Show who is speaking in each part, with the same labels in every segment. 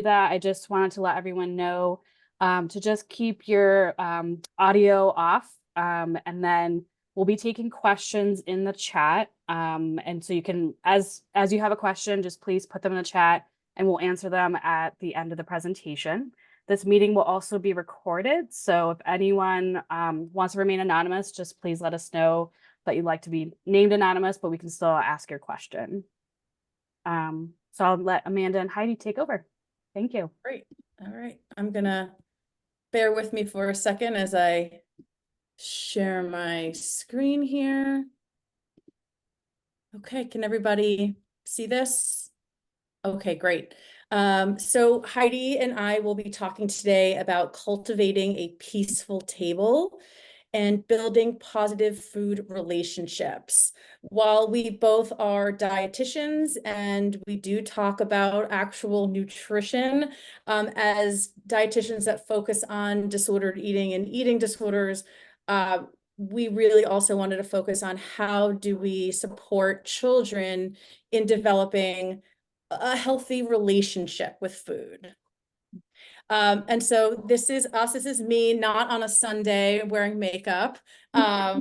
Speaker 1: that, I just wanted to let everyone know to just keep your audio off, and then we'll be taking questions in the chat. And so you can, as you have a question, just please put them in the chat and we'll answer them at the end of the presentation. This meeting will also be recorded, so if anyone wants to remain anonymous, just please let us know that you'd like to be named anonymous, but we can still ask your question. So I'll let Amanda and Heidi take over. Thank you.
Speaker 2: Great. All right. I'm gonna bear with me for a second as I share my screen here. Okay, can everybody see this? Okay, great. So Heidi and I will be talking today about cultivating a peaceful table and building positive food relationships. While we both are dietitians and we do talk about actual nutrition, as dietitians that focus on disordered eating and eating disorders, we really also wanted to focus on how do we support children in developing a healthy relationship with food. And so this is us, this is me, not on a Sunday wearing makeup. I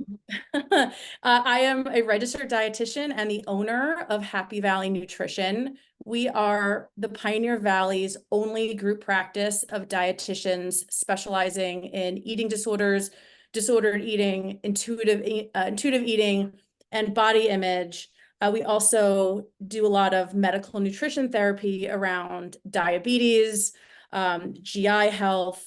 Speaker 2: am a registered dietitian and the owner of Happy Valley Nutrition. We are the Pioneer Valley's only group practice of dietitians specializing in eating disorders, disordered eating, intuitive eating, and body image. We also do a lot of medical nutrition therapy around diabetes, GI health,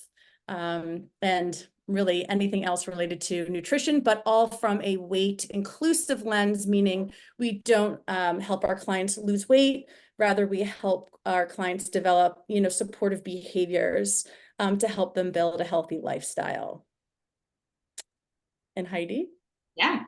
Speaker 2: and really anything else related to nutrition, but all from a weight inclusive lens, meaning we don't help our clients lose weight. Rather, we help our clients develop, supportive behaviors to help them build a healthy lifestyle. And Heidi?
Speaker 3: Yeah.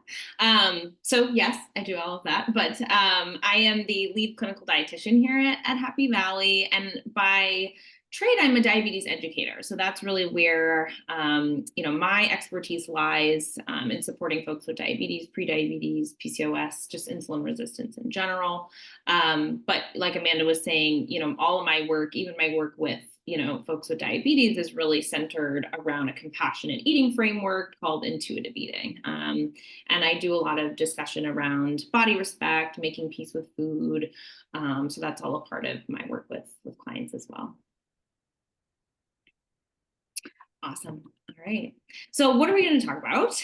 Speaker 3: So yes, I do all of that, but I am the lead clinical dietitian here at Happy Valley, and by trade, I'm a diabetes educator. So that's really where, my expertise lies in supporting folks with diabetes, prediabetes, PCOS, just insulin resistance in general. But like Amanda was saying, all of my work, even my work with folks with diabetes, is really centered around a compassionate eating framework called intuitive eating. And I do a lot of discussion around body respect, making peace with food. So that's all a part of my work with clients as well. Awesome. All right. So what are we going to talk about?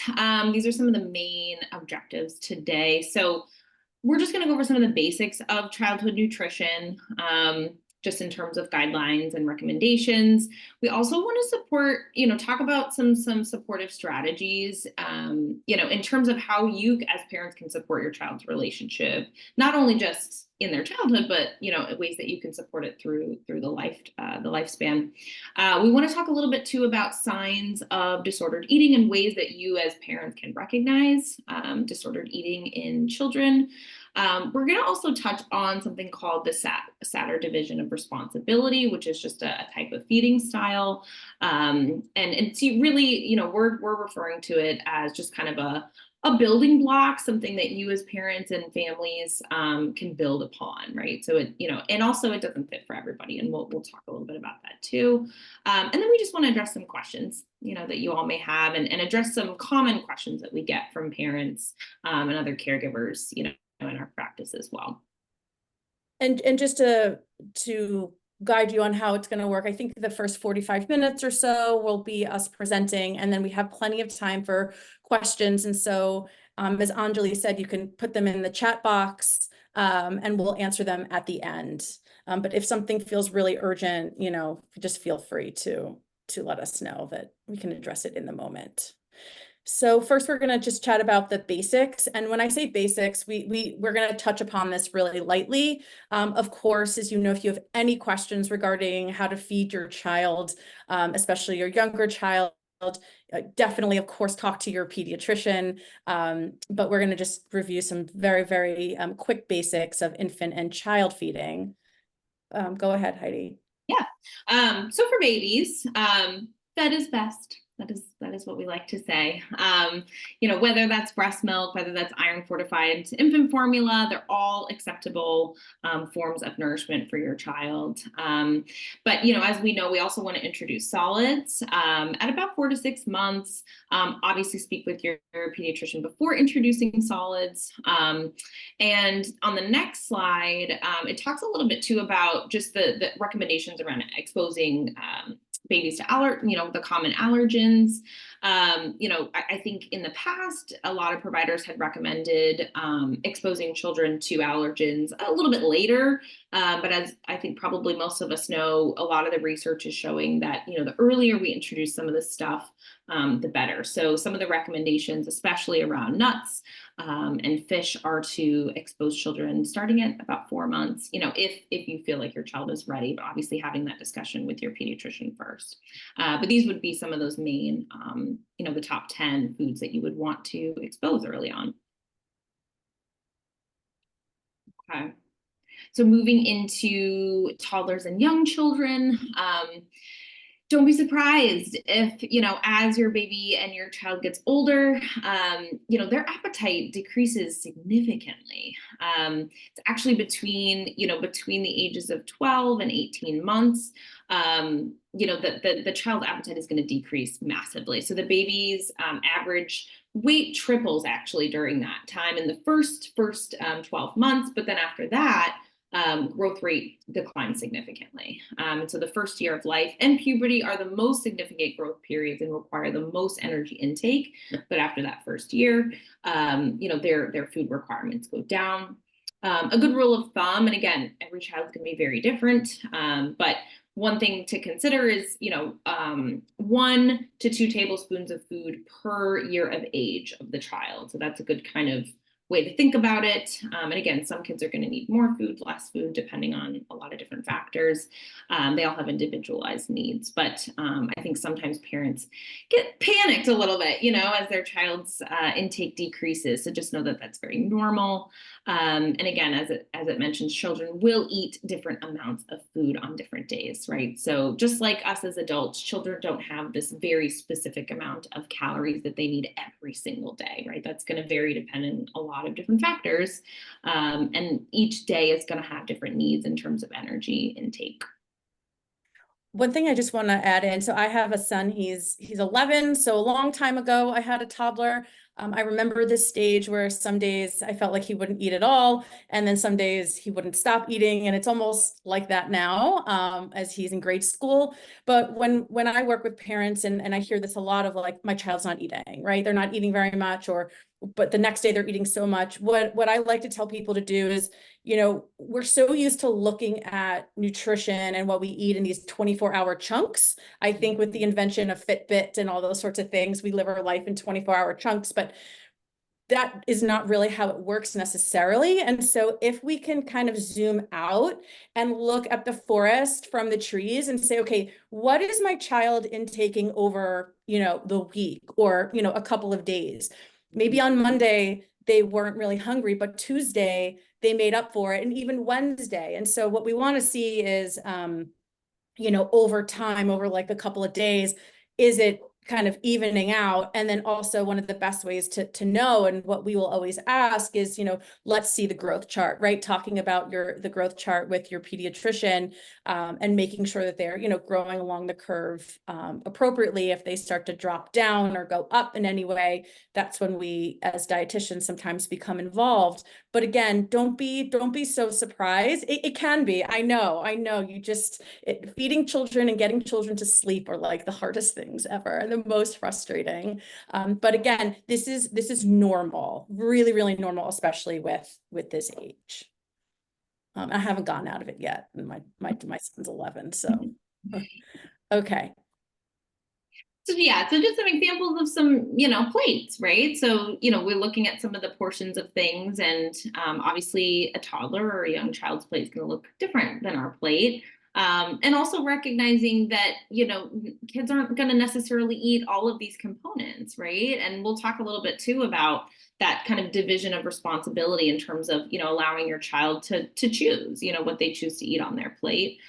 Speaker 3: These are some of the main objectives today. So we're just going to go over some of the basics of childhood nutrition, just in terms of guidelines and recommendations. We also want to support, talk about some supportive strategies, in terms of how you as parents can support your child's relationship, not only just in their childhood, but ways that you can support it through the lifespan. We want to talk a little bit too about signs of disordered eating and ways that you as parents can recognize disordered eating in children. We're going to also touch on something called the Satter division of responsibility, which is just a type of feeding style. And it's really, we're referring to it as just kind of a building block, something that you as parents and families can build upon, right? So it, and also it doesn't fit for everybody, and we'll talk a little bit about that too. And then we just want to address some questions, that you all may have, and address some common questions that we get from parents and other caregivers, in our practice as well.
Speaker 2: And just to guide you on how it's going to work, I think the first 45 minutes or so will be us presenting, and then we have plenty of time for questions. And so, as Anjali said, you can put them in the chat box, and we'll answer them at the end. But if something feels really urgent, just feel free to let us know that we can address it in the moment. So first, we're going to just chat about the basics. And when I say basics, we're going to touch upon this really lightly. Of course, as you know, if you have any questions regarding how to feed your child, especially your younger child, definitely, of course, talk to your pediatrician. But we're going to just review some very, very quick basics of infant and child feeding. Go ahead, Heidi.
Speaker 3: Yeah. So for babies, fed is best. That is what we like to say. You know, whether that's breast milk, whether that's iron fortified infant formula, they're all acceptable forms of nourishment for your child. But, you know, as we know, we also want to introduce solids at about 4 to 6 months. Obviously speak with your pediatrician before introducing solids. And on the next slide, it talks a little bit too about just the recommendations around exposing babies to the common allergens. You know, I think in the past, a lot of providers had recommended exposing children to allergens a little bit later. But as I think probably most of us know, a lot of the research is showing that, you know, the earlier we introduce some of this stuff, the better. So some of the recommendations, especially around nuts and fish, are to expose children starting at about 4 months, you know, if you feel like your child is ready, but obviously having that discussion with your pediatrician first. But these would be some of those main, you know, the top 10 foods that you would want to expose early on. Okay. So moving into toddlers and young children, don't be surprised if, you know, as your baby and your child gets older, you know, their appetite decreases significantly. It's actually between the ages of 12 and 18 months, you know, the child's appetite is going to decrease massively. So the baby's average weight triples actually during that time in the first 12 months, but then after that, growth rate declines significantly. And so the first year of life and puberty are the most significant growth periods and require the most energy intake. But after that first year, you know, their food requirements go down. A good rule of thumb, and again, every child's going to be very different, but one thing to consider is, you know, 1 to 2 tablespoons of food per year of age of the child. So that's a good kind of way to think about it. And again, some kids are going to need more food, less food, depending on a lot of different factors. They all have individualized needs, but I think sometimes parents get panicked a little bit, you know, as their child's intake decreases. So just know that that's very normal. And again, as it mentions, children will eat different amounts of food on different days, right? So just like us as adults, children don't have this very specific amount of calories that they need every single day, right? That's going to vary depending on a lot of different factors. And each day is going to have different needs in terms of energy intake.
Speaker 2: One thing I just want to add in, so I have a son, he's 11, so a long time ago I had a toddler. I remember this stage where some days I felt like he wouldn't eat at all, and then some days he wouldn't stop eating, and it's almost like that now, as he's in grade school. But when I work with parents, and I hear this a lot of like, my child's not eating, right? They're not eating very much, but the next day they're eating so much. What I like to tell people to do is, you know, we're so used to looking at nutrition and what we eat in these 24-hour chunks. I think with the invention of Fitbit and all those sorts of things, we live our life in 24-hour chunks, but that is not really how it works necessarily. And so if we can kind of zoom out and look at the forest from the trees and say, okay, what is my child intaking over, you know, the week or, you know, a couple of days? Maybe on Monday, they weren't really hungry, but Tuesday, they made up for it, and even Wednesday. And so what we want to see is, you know, over time, over like a couple of days, is it kind of evening out? And then also one of the best ways to know, and what we will always ask is, you know, let's see the growth chart, right? Talking about the growth chart with your pediatrician, and making sure that they're, you know, growing along the curve appropriately. If they start to drop down or go up in any way, that's when we as dietitians sometimes become involved. But again, don't be so surprised. It can be, I know feeding children and getting children to sleep are like the hardest things ever and the most frustrating. But again, this is normal, really, really normal, especially with this age. I haven't gotten out of it yet, and my son's 11, so okay.
Speaker 3: So yeah, so just some examples of some, you know, plates, right? So, you know, we're looking at some of the portions of things, and obviously a toddler or a young child's plate is going to look different than our plate. And also recognizing that, you know, kids aren't going to necessarily eat all of these components, right? And we'll talk a little bit too about that kind of division of responsibility in terms of, you know, allowing your child to choose, you know, what they choose to eat on their plate.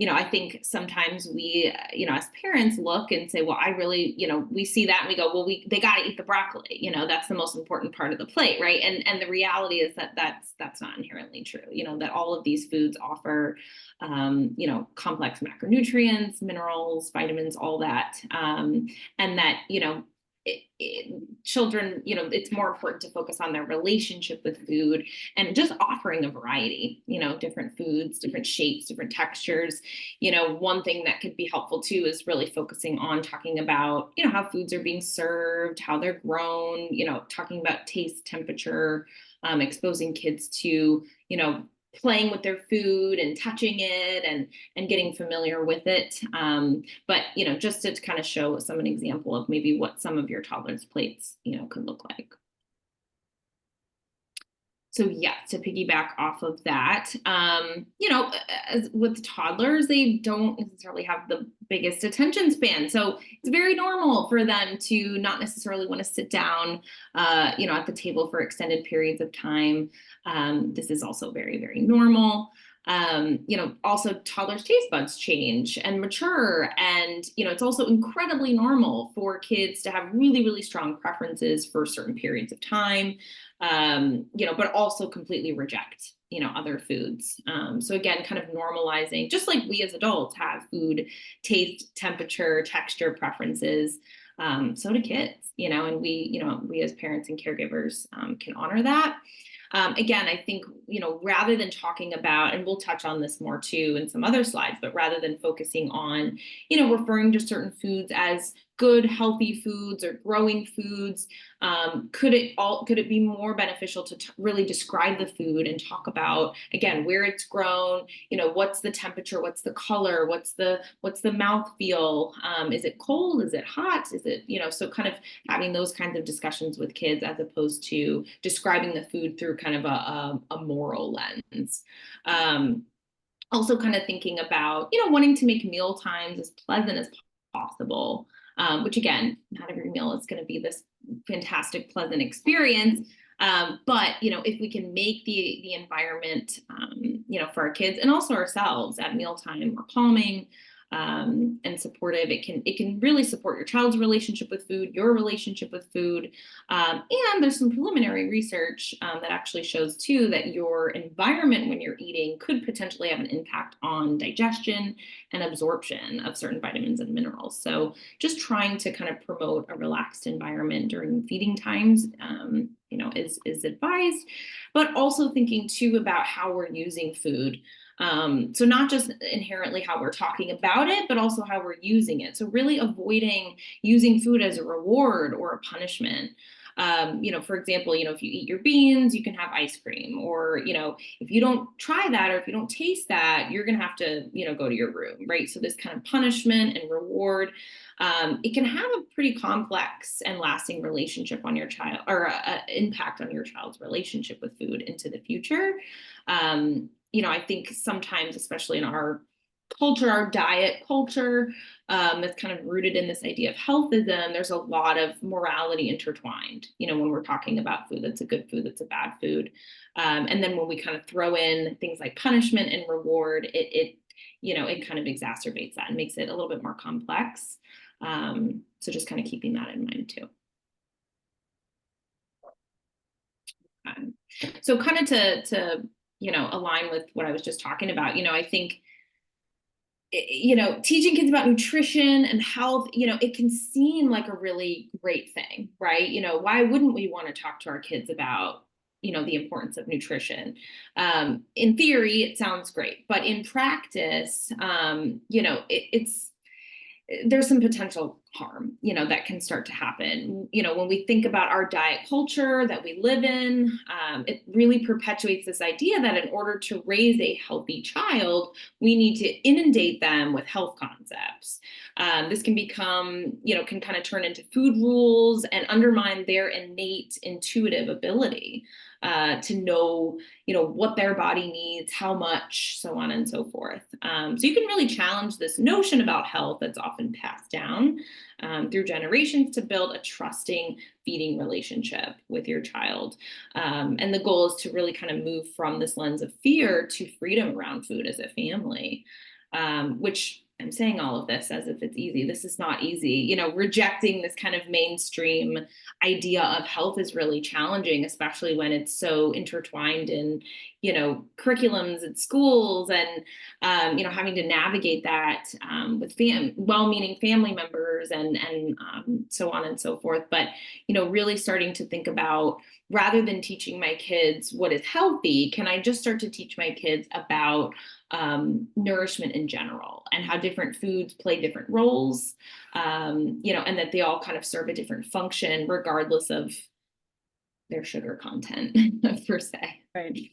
Speaker 3: I think sometimes we, as parents look and say, well, I really, we see that and we go, well, they got to eat the broccoli. That's the most important part of the plate, right? And the reality is that that's not inherently true. That all of these foods offer, complex macronutrients, minerals, vitamins, all that, and that, children, it's more important to focus on their relationship with food and just offering a variety, different foods, different shapes, different textures. One thing that could be helpful too is really focusing on talking about, how foods are being served, how they're grown, talking about taste, temperature, exposing kids to, playing with their food and touching it and getting familiar with it. But, just to kind of show an example of maybe what some of your toddler's plates, could look like. So yeah, to piggyback off of that, as with toddlers, they don't necessarily have the biggest attention span. So it's very normal for them to not necessarily want to sit down, at the table for extended periods of time. This is also very, very normal. Also toddlers' taste buds change and mature. And, it's also incredibly normal for kids to have really, really strong preferences for certain periods of time. But also completely reject, other foods. So again, kind of normalizing, just like we as adults have food, taste, temperature, texture preferences, so do kids, and we as parents and caregivers can honor that. Again, I think, rather than talking about, and we'll touch on this more too in some other slides, but rather than focusing on, referring to certain foods as good, healthy foods or growing foods, could it be more beneficial to really describe the food and talk about, again, where it's grown, what's the temperature, what's the color, what's the mouth feel, is it cold, is it hot, is it, so kind of having those kinds of discussions with kids as opposed to describing the food through kind of a moral lens. Also kind of thinking about, wanting to make meal times as pleasant as possible. Which again, not every meal is going to be this fantastic, pleasant experience. But, if we can make the environment, for our kids and also ourselves at mealtime more calming, and supportive, it can really support your child's relationship with food, your relationship with food. And there's some preliminary research that actually shows too that your environment when you're eating could potentially have an impact on digestion and absorption of certain vitamins and minerals. So just trying to kind of promote a relaxed environment during feeding times, is advised, but also thinking too about how we're using food. So not just inherently how we're talking about it, but also how we're using it. So really avoiding using food as a reward or a punishment. For example, if you eat your beans, you can have ice cream, or, if you don't try that, or if you don't taste that, you're going to have to, go to your room, right? So this kind of punishment and reward, it can have a pretty complex and lasting relationship on your child, or impact on your child's relationship with food into the future. I think sometimes, especially in our culture, our diet culture, that's kind of rooted in this idea of healthism, there's a lot of morality intertwined, when we're talking about food that's a good food, that's a bad food. And then when we kind of throw in things like punishment and reward, it kind of exacerbates that and makes it a little bit more complex. So just kind of keeping that in mind too. So kind of to align with what I was just talking about, I think, teaching kids about nutrition and health, it can seem like a really great thing, right? Why wouldn't we want to talk to our kids about, the importance of nutrition? In theory, it sounds great, but in practice, there's some potential harm, that can start to happen. When we think about our diet culture that we live in, it really perpetuates this idea that in order to raise a healthy child, we need to inundate them with health concepts. This can become, can kind of turn into food rules and undermine their innate intuitive ability to know, what their body needs, how much, so on and so forth. So you can really challenge this notion about health that's often passed down through generations to build a trusting feeding relationship with your child. And the goal is to really kind of move from this lens of fear to freedom around food as a family. which I'm saying all of this as if it's easy. This is not easy. You know, rejecting this kind of mainstream idea of health is really challenging, especially when it's so intertwined in, you know, curriculums at schools, and you know, having to navigate that with well-meaning family members, and so on and so forth. But, you know, really starting to think about, rather than teaching my kids what is healthy, can I just start to teach my kids about nourishment in general, and how different foods play different roles, you know, and that they all kind of serve a different function regardless of their sugar content per se.
Speaker 2: Right.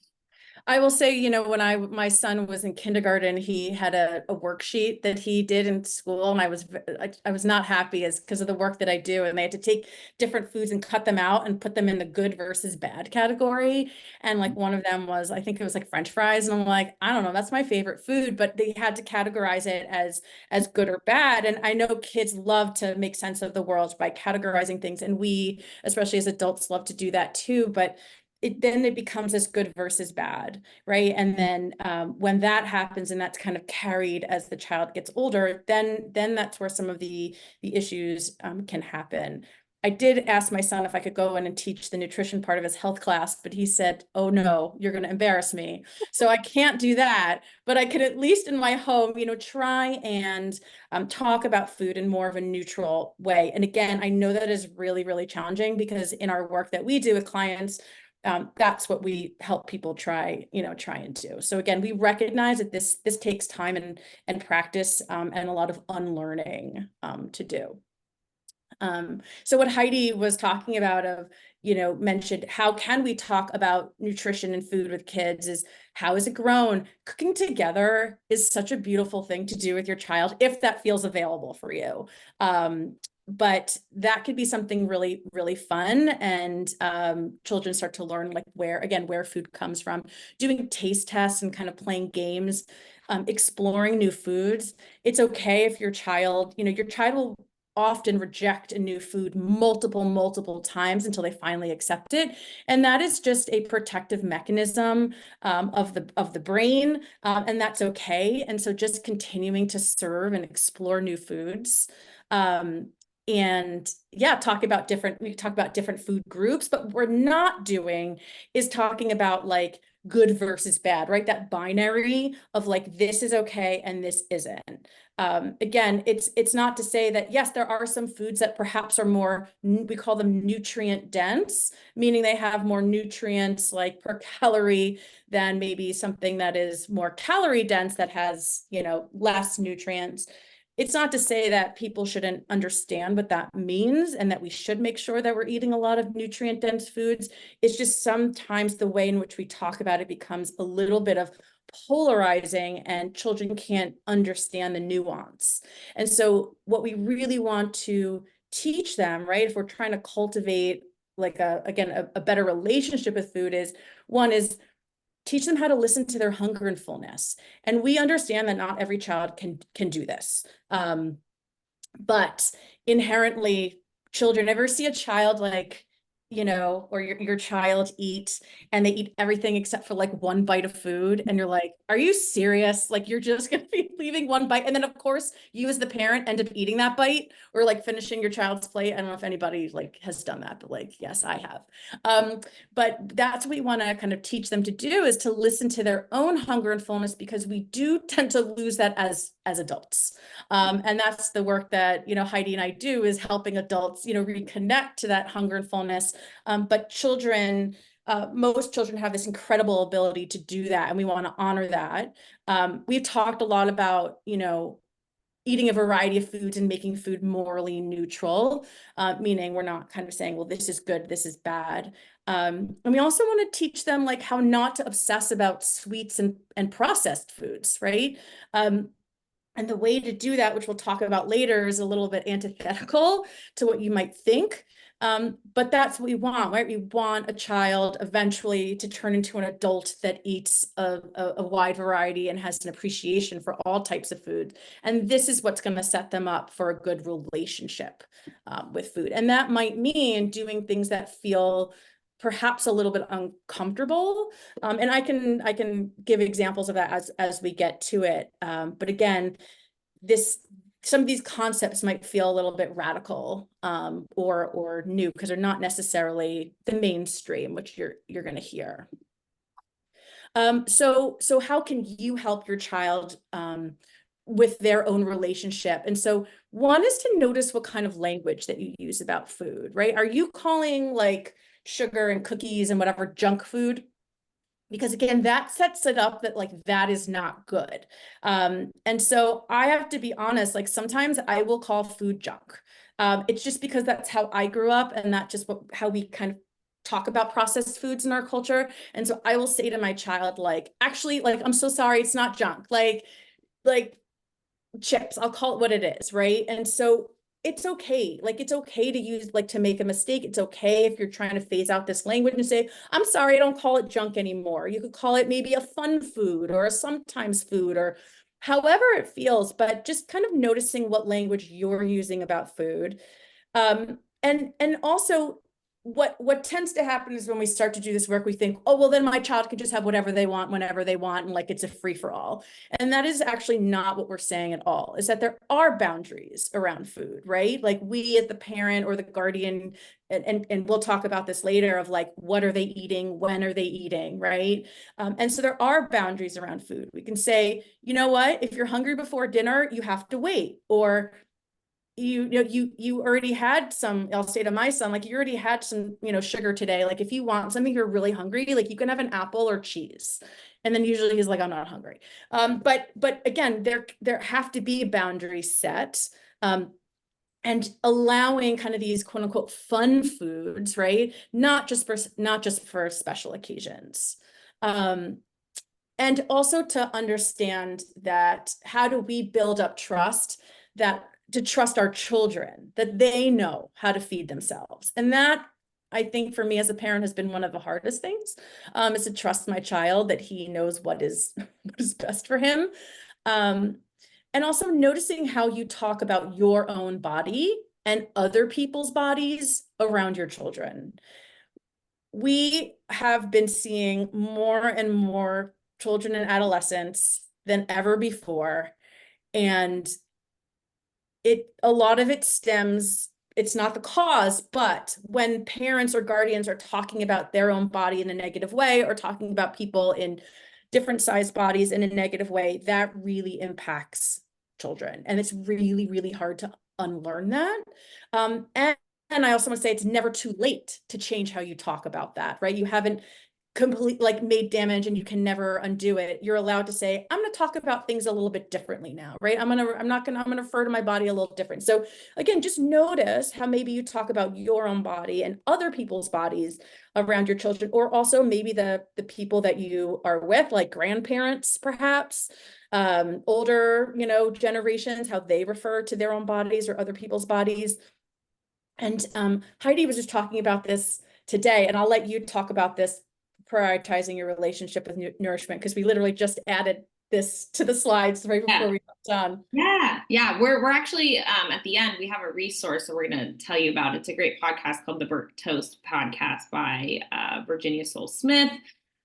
Speaker 2: I will say, you know, when my son was in kindergarten, he had a worksheet that he did in school, and I was not happy as because of the work that I do, and they had to take different foods and cut them out and put them in the good versus bad category. And like one of them was, I think it was like French fries, and I'm like, I don't know, that's my favorite food, but they had to categorize it as good or bad. And I know kids love to make sense of the world by categorizing things, and we, especially as adults, love to do that too. But then it becomes this good versus bad, right? And then when that happens, and that's kind of carried as the child gets older, then that's where some of the issues can happen. I did ask my son if I could go in and teach the nutrition part of his health class, but he said, "Oh no, you're going to embarrass me." So I can't do that, but I could at least in my home, you know, try and talk about food in more of a neutral way. And again, I know that is really, really challenging, because in our work that we do with clients, that's what we help people try and do. So again, we recognize that this takes time and practice, and a lot of unlearning to do. So what Heidi was talking about mentioned, how can we talk about nutrition and food with kids, is how is it grown? Cooking together is such a beautiful thing to do with your child, if that feels available for you. But that could be something really, really fun. And children start to learn like where food comes from, doing taste tests and kind of playing games, exploring new foods. It's okay if your child will often reject a new food multiple times until they finally accept it. And that is just a protective mechanism of the brain. And that's okay. And so just continuing to serve and explore new foods. And yeah, we talk about different food groups, but what we're not doing is talking about like good versus bad, right? That binary of like, this is okay and this isn't. Again, it's not to say that, yes, there are some foods that perhaps are more, we call them nutrient dense, meaning they have more nutrients like per calorie than maybe something that is more calorie dense that has, less nutrients. It's not to say that people shouldn't understand what that means and that we should make sure that we're eating a lot of nutrient dense foods. It's just sometimes the way in which we talk about it becomes a little bit of polarizing, and children can't understand the nuance. And so what we really want to teach them, right, if we're trying to cultivate like a better relationship with food, is one is teach them how to listen to their hunger and fullness. And we understand that not every child can do this. But inherently, children, ever see a child like, or your child eat and they eat everything except for like one bite of food, and you're like, are you serious? Like, you're just gonna be leaving one bite, and then of course you as the parent end up eating that bite or like finishing your child's plate. I don't know if anybody like has done that, but like, yes, I have. But that's what we want to kind of teach them to do, is to listen to their own hunger and fullness, because we do tend to lose that as adults. And that's the work that, Heidi and I do, is helping adults, reconnect to that hunger and fullness. But children, most children have this incredible ability to do that, and we want to honor that. We've talked a lot about, eating a variety of foods and making food morally neutral, meaning we're not kind of saying, well, this is good, this is bad. And we also want to teach them like how not to obsess about sweets and processed foods, right? And the way to do that, which we'll talk about later, is a little bit antithetical to what you might think. But that's what we want, right? We want a child eventually to turn into an adult that eats a wide variety and has an appreciation for all types of food. And this is what's going to set them up for a good relationship with food. And that might mean doing things that feel perhaps a little bit uncomfortable. And I can give examples of that as we get to it. But again, some of these concepts might feel a little bit radical, or new, because they're not necessarily the mainstream, which you're going to hear. So how can you help your child with their own relationship? And so one is to notice what kind of language that you use about food, right? Are you calling like sugar and cookies and whatever junk food? Because again, that sets it up that like that is not good. And so I have to be honest, like sometimes I will call food junk. It's just because that's how I grew up, and that's just how we kind of talk about processed foods in our culture. And so I will say to my child, like, actually, like, I'm so sorry, it's not junk. Like chips, I'll call it what it is, right? And so it's okay. Like, it's okay to use, like, to make a mistake. It's okay if you're trying to phase out this language and say, I'm sorry, I don't call it junk anymore. You could call it maybe a fun food or a sometimes food, or however it feels, but just kind of noticing what language you're using about food. And also what tends to happen is when we start to do this work, we think, oh, well, then my child can just have whatever they want, whenever they want, and like it's a free for all. And that is actually not what we're saying at all, is that there are boundaries around food, right? Like we as the parent or the guardian, and we'll talk about this later, of like, what are they eating? When are they eating, right? And so there are boundaries around food. We can say, you know what, if you're hungry before dinner, you have to wait. Or you already had some, I'll say to my son, like, you already had some, sugar today. Like, if you want something, you're really hungry, like you can have an apple or cheese. And then usually he's like, I'm not hungry. But again, there have to be boundaries set. And allowing kind of these quote unquote fun foods, right? Not just for special occasions. And also to understand that, how do we build up trust, to trust our children, that they know how to feed themselves. And that, I think, for me as a parent, has been one of the hardest things, is to trust my child that he knows what is best for him. And also noticing how you talk about your own body and other people's bodies around your children. We have been seeing more and more children and adolescents than ever before. And a lot of it stems, it's not the cause, but when parents or guardians are talking about their own body in a negative way, or talking about people in different sized bodies in a negative way, that really impacts children. And it's really, really hard to unlearn that. And I also want to say, it's never too late to change how you talk about that, right? You haven't made damage and you can never undo it. You're allowed to say, I'm going to talk about things a little bit differently now, right? I'm going to refer to my body a little different. So again, just notice how maybe you talk about your own body and other people's bodies around your children, or also maybe the people that you are with, like grandparents, perhaps, older, generations, how they refer to their own bodies or other people's bodies. And Heidi was just talking about this today, and I'll let you talk about this, prioritizing your relationship with nourishment, because we literally just added this to the slides right before we got done.
Speaker 3: Yeah. We're actually at the end, we have a resource that we're going to tell you about. It's a great podcast called the Burnt Toast Podcast by Virginia Soul Smith.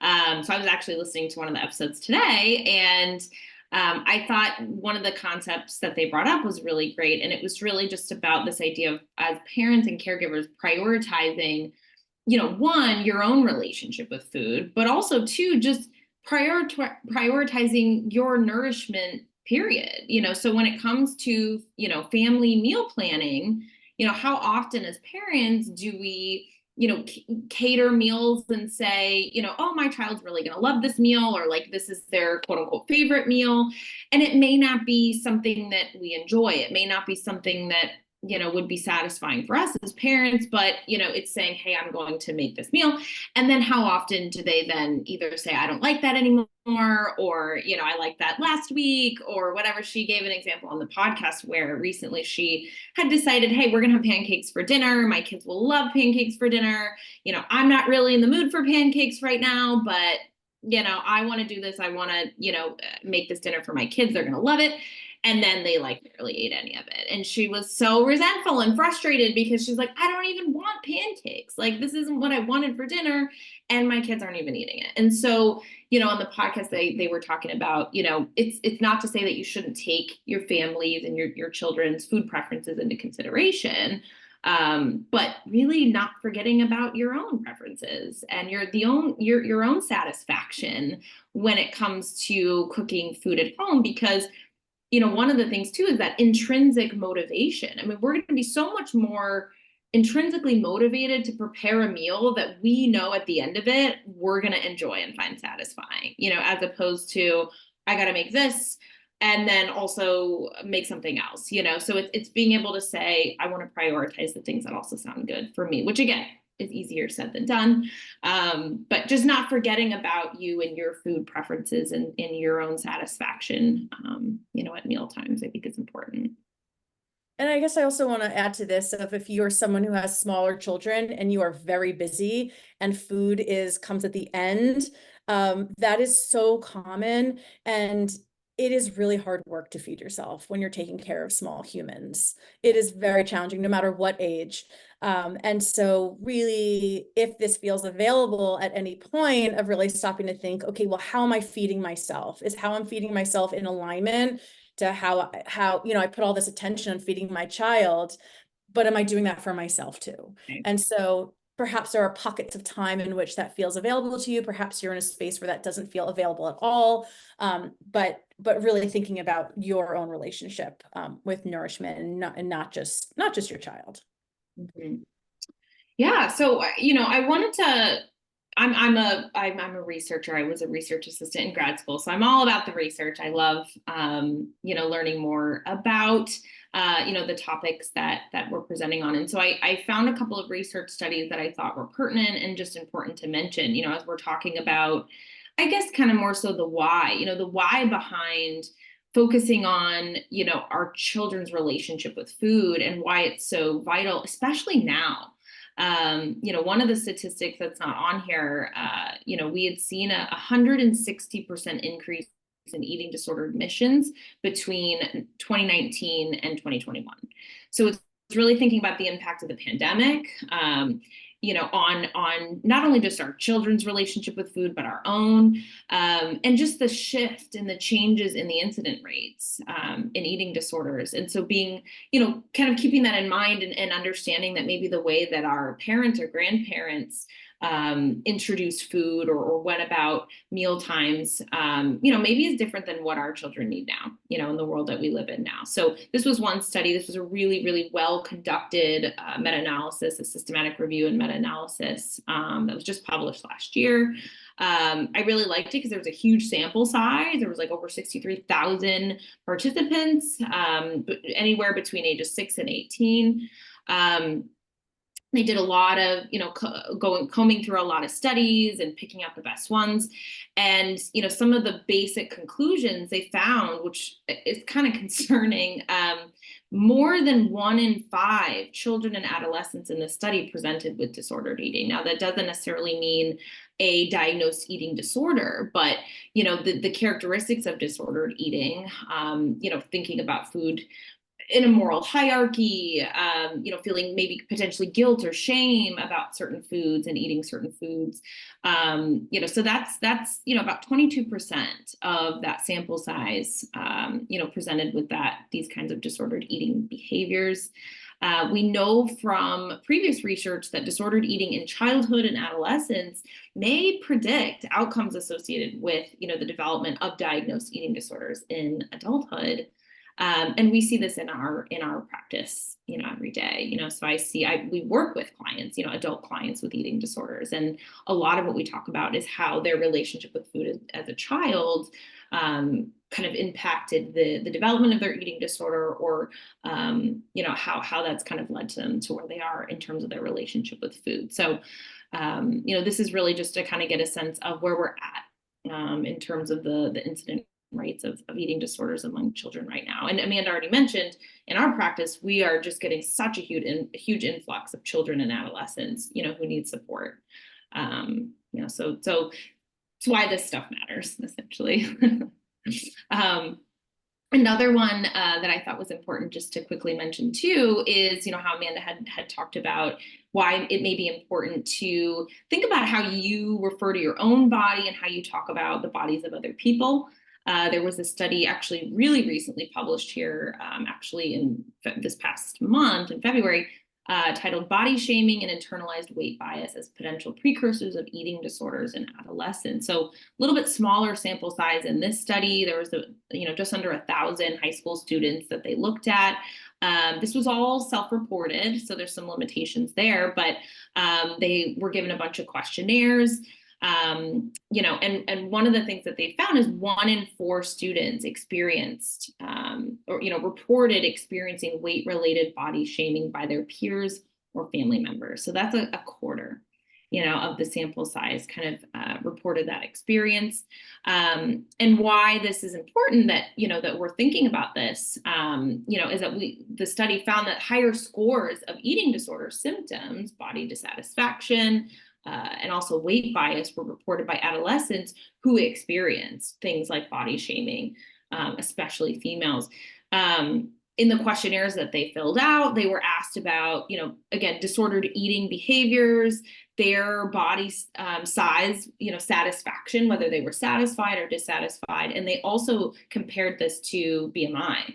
Speaker 3: So I was actually listening to one of the episodes today, and I thought one of the concepts that they brought up was really great. And it was really just about this idea of, as parents and caregivers, prioritizing, one, your own relationship with food, but also two, just prioritizing your nourishment, period. So when it comes to, family meal planning, how often as parents do we, cater meals and say, oh, my child's really going to love this meal, or like, this is their quote unquote favorite meal. And it may not be something that we enjoy. It may not be something that, would be satisfying for us as parents, but, it's saying, hey, I'm going to make this meal. And then how often do they then either say, I don't like that anymore, or, I like that last week, or whatever. She gave an example on the podcast where recently she had decided, hey, we're going to have pancakes for dinner. My kids will love pancakes for dinner. I'm not really in the mood for pancakes right now, but, I want to do this. I want to, make this dinner for my kids. They're going to love it. And then they like barely ate any of it. And she was so resentful and frustrated because she's like, I don't even want pancakes. Like, this isn't what I wanted for dinner. And my kids aren't even eating it. And so, you know, on the podcast, they were talking about, you know, it's not to say that you shouldn't take your families and your children's food preferences into consideration. But really not forgetting about your own preferences and your own satisfaction when it comes to cooking food at home, because, you know, one of the things too is that intrinsic motivation. I mean, we're going to be so much more intrinsically motivated to prepare a meal that we know at the end of it, we're going to enjoy and find satisfying, you know, as opposed to, I got to make this and then also make something else, you know? So it's being able to say, I want to prioritize the things that also sound good for me, which again, is easier said than done. But just not forgetting about you and your food preferences and your own satisfaction, you know, at meal times, I think is important.
Speaker 2: And I guess I also want to add to this of, if you're someone who has smaller children and you are very busy and food comes at the end, that is so common. And it is really hard work to feed yourself when you're taking care of small humans. It is very challenging no matter what age. And so really, if this feels available at any point, of really stopping to think, okay, well, how am I feeding myself? Is how I'm feeding myself in alignment to how, you know, I put all this attention on feeding my child, but am I doing that for myself too?
Speaker 3: Right.
Speaker 2: And so perhaps there are pockets of time in which that feels available to you. Perhaps you're in a space where that doesn't feel available at all. But really thinking about your own relationship with nourishment, and not just your child.
Speaker 3: Mm-hmm. Yeah. So, you know, I wanted to, I'm a researcher. I was a research assistant in grad school. So I'm all about the research. I love, you know, learning more about, you know, the topics that we're presenting on. And so I found a couple of research studies that I thought were pertinent and just important to mention, you know, as we're talking about, I guess, kind of more so the why, you know, the why behind focusing on, you know, our children's relationship with food and why it's so vital, especially now. You know, one of the statistics that's not on here, you know, we had seen a 160% increase in eating disorder admissions between 2019 and 2021. So it's really thinking about the impact of the pandemic, you know, on not only just our children's relationship with food, but our own, and just the shift and the changes in the incident rates in eating disorders. And so being, you know, kind of keeping that in mind and understanding that maybe the way that our parents or grandparents introduced food or went about meal times, you know, maybe is different than what our children need now, you know, in the world that we live in now. So this was one study. This was a really, really well conducted meta-analysis, a systematic review and meta-analysis that was just published last year. I really liked it because there was a huge sample size. There was like over 63,000 participants, anywhere between ages 6 and 18. They did a lot of, you know, combing through a lot of studies and picking out the best ones. And, you know, some of the basic conclusions they found, which is kind of concerning, more than 1 in 5 children and adolescents in the study presented with disordered eating. Now, that doesn't necessarily mean a diagnosed eating disorder, but, you know, the characteristics of disordered eating, you know, thinking about food in a moral hierarchy, you know, feeling maybe potentially guilt or shame about certain foods and eating certain foods. You know, so that's, you know, about 22% of that sample size, you know, presented with these kinds of disordered eating behaviors. We know from previous research that disordered eating in childhood and adolescence may predict outcomes associated with, you know, the development of diagnosed eating disorders in adulthood. And we see this in our practice, you know, every day, you know, so we work with clients, you know, adult clients with eating disorders. And a lot of what we talk about is how their relationship with food as a child kind of impacted the development of their eating disorder, or, you know, how that's kind of led to them to where they are in terms of their relationship with food. So, you know, this is really just to kind of get a sense of where we're at in terms of the incident rates of eating disorders among children right now. And Amanda already mentioned, in our practice, we are just getting such a huge influx of children and adolescents, you know, who need support. You know, so it's why this stuff matters, essentially. Another one that I thought was important just to quickly mention too is, how Amanda had talked about why it may be important to think about how you refer to your own body and how you talk about the bodies of other people. There was a study actually really recently published here, actually in this past month in February, titled Body Shaming and Internalized Weight Bias as Potential Precursors of Eating Disorders in Adolescents. So a little bit smaller sample size in this study. There was just under 1,000 high school students that they looked at. This was all self-reported, so there's some limitations there, but they were given a bunch of questionnaires. And one of the things that they found is 1 in 4 students experienced reported experiencing weight-related body shaming by their peers or family members. So that's a quarter, of the sample size kind of reported that experience. And why this is important that, that we're thinking about this, is that the study found that higher scores of eating disorder symptoms, body dissatisfaction, and also weight bias were reported by adolescents who experienced things like body shaming, especially females. In the questionnaires that they filled out, they were asked about, again, disordered eating behaviors, their body size, satisfaction, whether they were satisfied or dissatisfied. And they also compared this to BMI.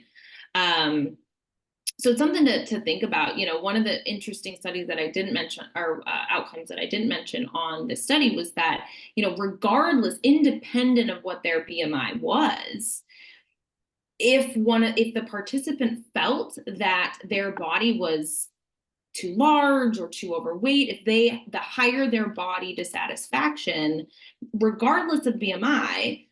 Speaker 3: So it's something to think about. One of the interesting studies that I didn't mention, or outcomes that I didn't mention on this study, was that, regardless, independent of what their BMI was, if the participant felt that their body was too large or too overweight, the higher their body dissatisfaction, regardless of BMI,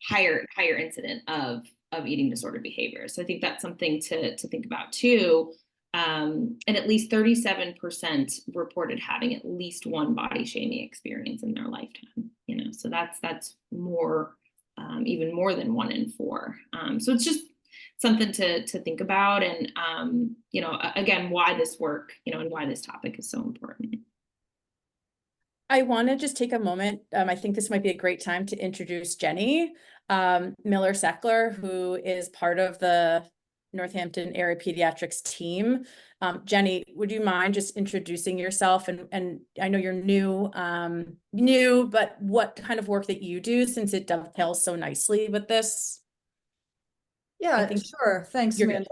Speaker 3: higher incident of eating disorder behaviors. So I think that's something to think about too. And at least 37% reported having at least one body shaming experience in their lifetime. So that's more, even more than 1 in 4. So it's just something to think about, and again, why this work, and why this topic is so important.
Speaker 2: I want to just take a moment. I think this might be a great time to introduce Jenny Miller-Seckler, who is part of the Northampton Area Pediatrics team. Jenny, would you mind just introducing yourself? And I know you're new, but what kind of work that you do, since it dovetails so nicely with this?
Speaker 4: Yeah, sure. Thanks, Amanda.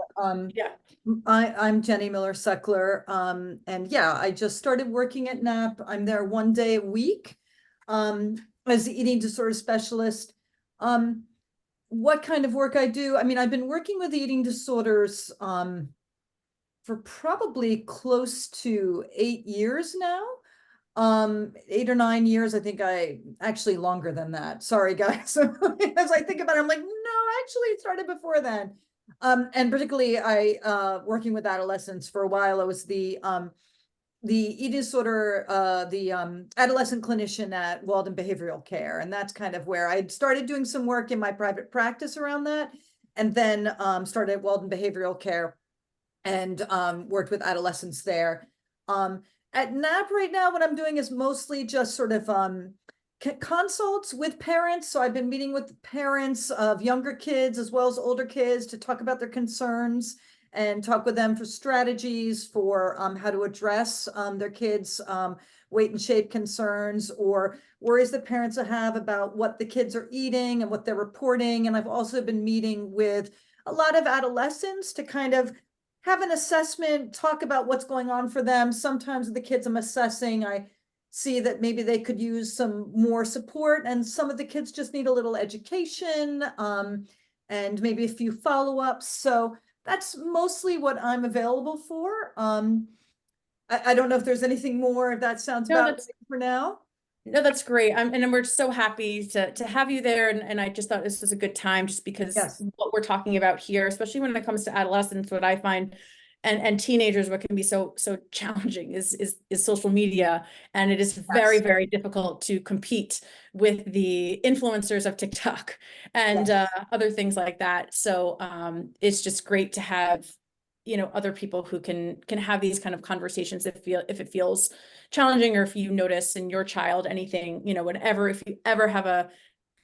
Speaker 2: Yeah.
Speaker 4: I'm Jenny Miller-Seckler. And yeah, I just started working at NAP. I'm there 1 day a week as the eating disorder specialist. What kind of work I do? I mean, I've been working with eating disorders for probably close to 8 years now. 8 or 9 years. I think actually longer than that. Sorry, guys. As I think about it, I'm like, no, actually it started before then. And particularly working with adolescents for a while. I was the eating disorder, the adolescent clinician at Walden Behavioral Care. And that's kind of where I started doing some work in my private practice around that. And then started at Walden Behavioral Care and worked with adolescents there. At NAP right now, what I'm doing is mostly just sort of consults with parents. So I've been meeting with parents of younger kids as well as older kids to talk about their concerns and talk with them for strategies for how to address their kids' weight and shape concerns or worries that parents have about what the kids are eating and what they're reporting. And I've also been meeting with a lot of adolescents to kind of have an assessment, talk about what's going on for them. Sometimes the kids I'm assessing, I see that maybe they could use some more support, and some of the kids just need a little education and maybe a few follow-ups. So that's mostly what I'm available for. I don't know if there's anything more, if that sounds about right for now.
Speaker 2: No, that's great. And we're so happy to have you there. And I just thought this was a good time, just because what we're talking about here, especially when it comes to adolescents, what I find and teenagers, what can be so challenging is social media. And it is very, very difficult to compete with the influencers of TikTok and other things like that. So it's just great to have, other people who can have these kind of conversations if it feels challenging, or if you notice in your child anything, if you ever have a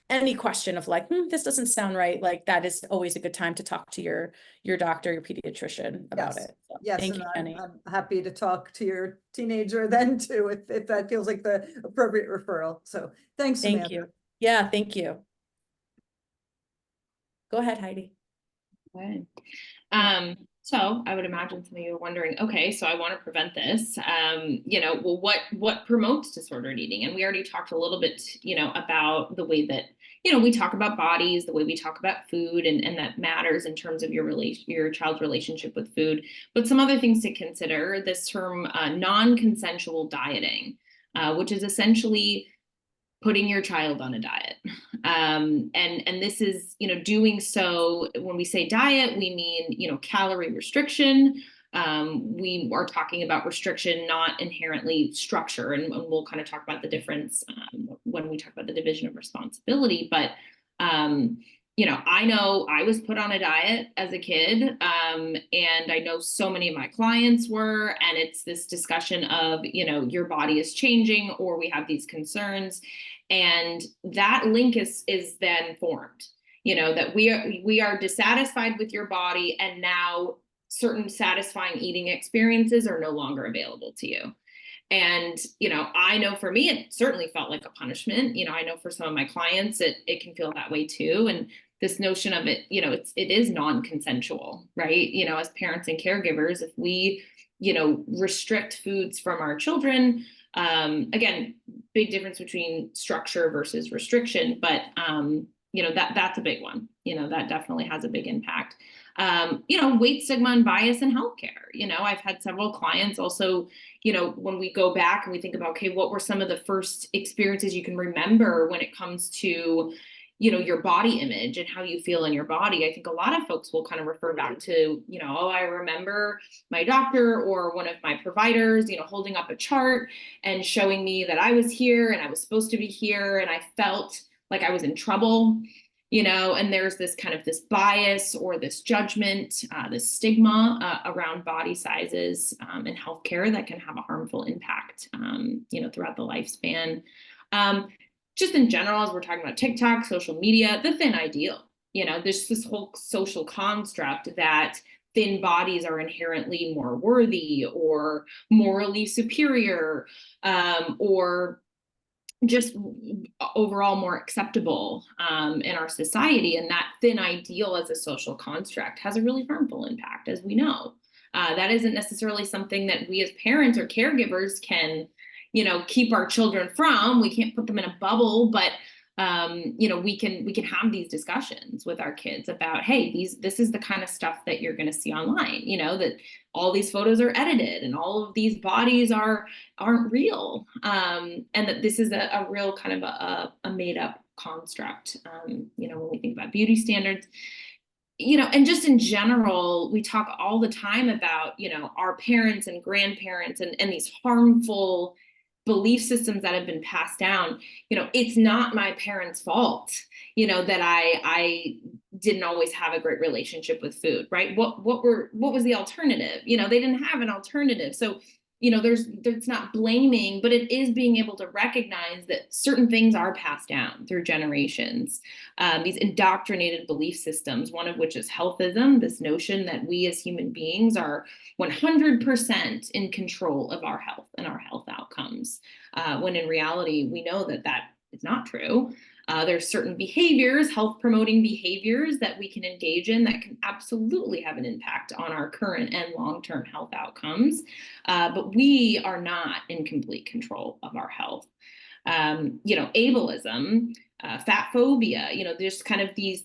Speaker 2: any question of like, this doesn't sound right, like that is always a good time to talk to your doctor, your pediatrician about
Speaker 4: Yes.
Speaker 2: it. So,
Speaker 4: Yes,
Speaker 2: thank
Speaker 4: and
Speaker 2: you, Jenny.
Speaker 4: I'm happy to talk to your teenager then too, if that feels like the appropriate referral. So thanks,
Speaker 2: Thank
Speaker 4: Amanda.
Speaker 2: you. Yeah, thank you. Go ahead, Heidi.
Speaker 3: Good. So I would imagine some of you are wondering, okay, so I want to prevent this. Well, what promotes disordered eating? And we already talked a little bit, about the way that, we talk about bodies, the way we talk about food, and that matters in terms of your child's relationship with food. But some other things to consider, this term non-consensual dieting, which is essentially putting your child on a diet. And this is, doing so, when we say diet, we mean, calorie restriction. We are talking about restriction, not inherently structure. And we'll kind of talk about the difference when we talk about the division of responsibility. But, I know I was put on a diet as a kid, and I know so many of my clients were, and it's this discussion of, your body is changing, or we have these concerns. And that link is then formed, that we are dissatisfied with your body, and now certain satisfying eating experiences are no longer available to you. And, I know for me, it certainly felt like a punishment. I know for some of my clients, it can feel that way too. And this notion of it, it is non-consensual, right? As parents and caregivers, if we, restrict foods from our children, again, big difference between structure versus restriction, but, that's a big one. That definitely has a big impact. Weight stigma and bias in healthcare. I've had several clients also, when we go back and we think about, okay, what were some of the first experiences you can remember when it comes to, your body image and how you feel in your body. I think a lot of folks will kind of refer back to, oh, I remember my doctor or one of my providers, holding up a chart and showing me that I was here and I was supposed to be here, and I felt like I was in trouble. And there's this kind of this bias or this judgment, this stigma around body sizes in healthcare that can have a harmful impact, throughout the lifespan. Just in general, as we're talking about TikTok, social media, the thin ideal, there's this whole social construct that thin bodies are inherently more worthy or morally superior, or just overall more acceptable in our society. And that thin ideal as a social construct has a really harmful impact, as we know. That isn't necessarily something that we as parents or caregivers can, keep our children from. We can't put them in a bubble, but we can have these discussions with our kids about, hey, this is the kind of stuff that you're going to see online, that all these photos are edited and all of these bodies aren't real, and that this is a real kind of a made up construct. When we think about beauty standards, and just in general, we talk all the time about, our parents and grandparents and these harmful belief systems that have been passed down. It's not my parents' fault, that I didn't always have a great relationship with food, right? What was the alternative? They didn't have an alternative. So, there's not blaming, but it is being able to recognize that certain things are passed down through generations. These indoctrinated belief systems, one of which is healthism, this notion that we as human beings are 100% in control of our health and our health outcomes, when in reality, we know that is not true. There's certain behaviors, health promoting behaviors that we can engage in that can absolutely have an impact on our current and long-term health outcomes. But we are not in complete control of our health. Ableism, fat phobia, there's kind of these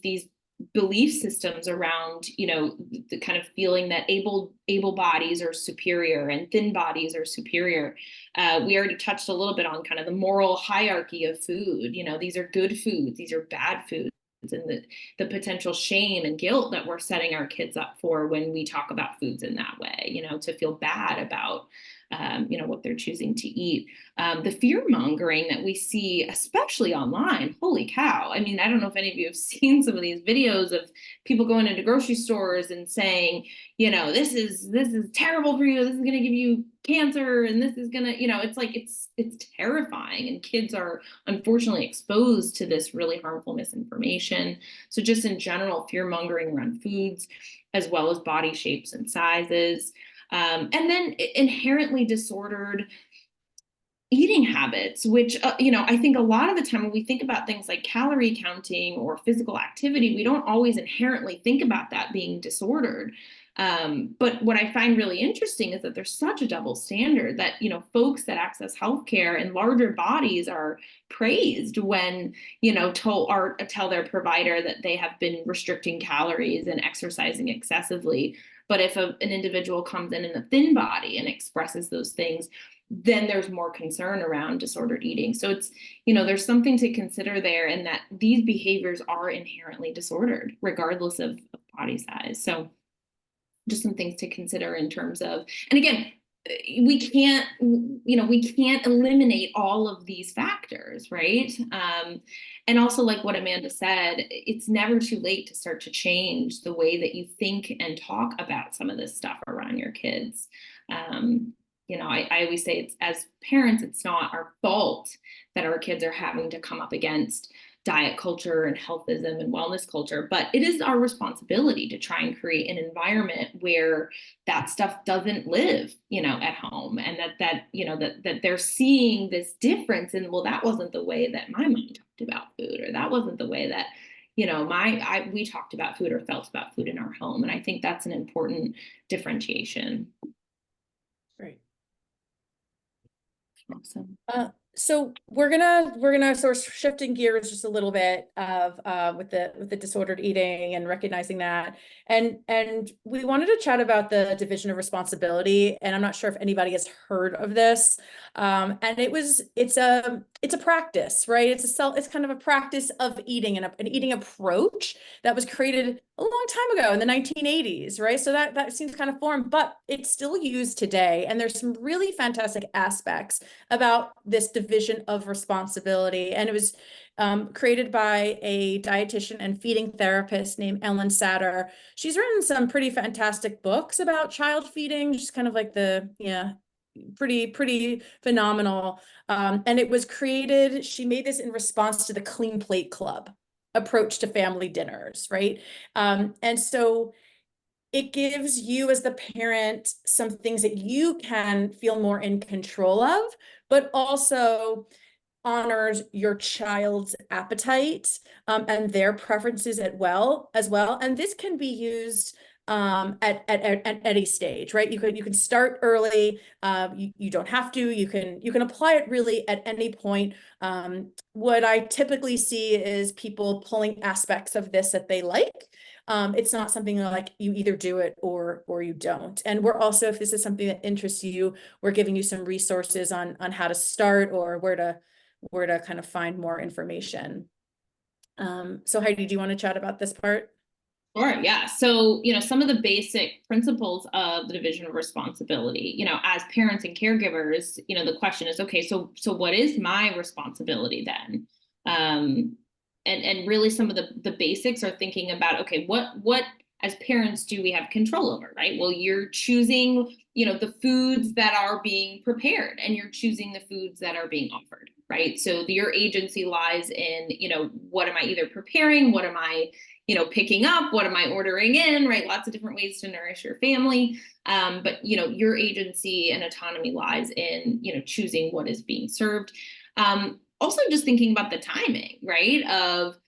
Speaker 3: belief systems around, the kind of feeling that able bodies are superior and thin bodies are superior. We already touched a little bit on kind of the moral hierarchy of food. These are good foods, these are bad foods, and the potential shame and guilt that we're setting our kids up for when we talk about foods in that way, to feel bad about what they're choosing to eat. The fear mongering that we see, especially online, holy cow. I mean, I don't know if any of you have seen some of these videos of people going into grocery stores and saying, this is terrible for you. This is going to give you cancer. And this is going to, it's like, it's terrifying. And kids are unfortunately exposed to this really harmful misinformation. So just in general, fear mongering around foods, as well as body shapes and sizes. And then inherently disordered eating habits, which, I think a lot of the time when we think about things like calorie counting or physical activity, we don't always inherently think about that being disordered. But what I find really interesting is that there's such a double standard that, folks that access healthcare in larger bodies are praised when, tell their provider that they have been restricting calories and exercising excessively. But if an individual comes in a thin body and expresses those things, then there's more concern around disordered eating. So it's, there's something to consider there, and that these behaviors are inherently disordered, regardless of body size. So just some things to consider in terms of, and again, we can't eliminate all of these factors, right? And also, like what Amanda said, it's never too late to start to change the way that you think and talk about some of this stuff around your kids. I always say, it's, as parents, it's not our fault that our kids are having to come up against diet culture and healthism and wellness culture, but it is our responsibility to try and create an environment where that stuff doesn't live, at home, and that they're seeing this difference in, well, that wasn't the way that my mom talked about food, or that wasn't the way that, we talked about food or felt about food in our home. And I think that's an important differentiation.
Speaker 2: Great.
Speaker 3: Awesome.
Speaker 2: So we're gonna sort of shifting gears just a little bit of with the disordered eating and recognizing that, and we wanted to chat about the division of responsibility. And I'm not sure if anybody has heard of this, and it's a practice, right? It's kind of a practice of eating, and an eating approach that was created a long time ago in the 1980s, right? So that seems kind of foreign, but it's still used today. And there's some really fantastic aspects about this division of responsibility. And it was created by a dietitian and feeding therapist named Ellen Satter. She's written some pretty fantastic books about child feeding, just kind of like pretty phenomenal. And it was created, she made this in response to the Clean Plate Club approach to family dinners, right? And so it gives you as the parent some things that you can feel more in control of, but also honors your child's appetite and their preferences as well. And this can be used at any stage, right? You can start early. You don't have to. You can apply it really at any point. What I typically see is people pulling aspects of this that they like. It's not something like you either do it or you don't. And we're also, if this is something that interests you, we're giving you some resources on how to start or where to kind of find more information. So Heidi, do you want to chat about this part?
Speaker 3: Sure, yeah. So, some of the basic principles of the division of responsibility, as parents and caregivers, the question is, okay, so what is my responsibility then? And really some of the basics are thinking about, okay, what as parents do we have control over, right? Well, you're choosing, the foods that are being prepared, and you're choosing the foods that are being offered, right? So your agency lies in, what am I either preparing? What am I, picking up? What am I ordering in, right? Lots of different ways to nourish your family. But, your agency and autonomy lies in, choosing what is being served. Also just thinking about the timing, right? Of,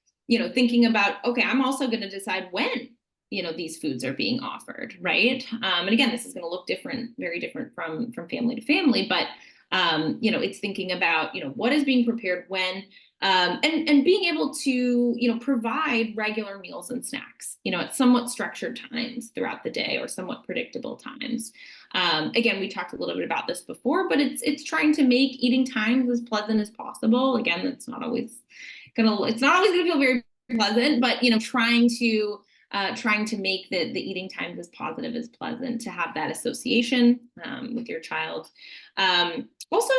Speaker 3: thinking about, okay, I'm also going to decide when, these foods are being offered, right? And again, this is going to look different, very different from family to family, but, it's thinking about, what is being prepared when, and being able to, provide regular meals and snacks, at somewhat structured times throughout the day or somewhat predictable times. Again, we talked a little bit about this before, but it's trying to make eating times as pleasant as possible. Again, it's not always gonna feel very pleasant, but, trying to, trying to make the eating times as positive as pleasant, to have that association with your child. Also,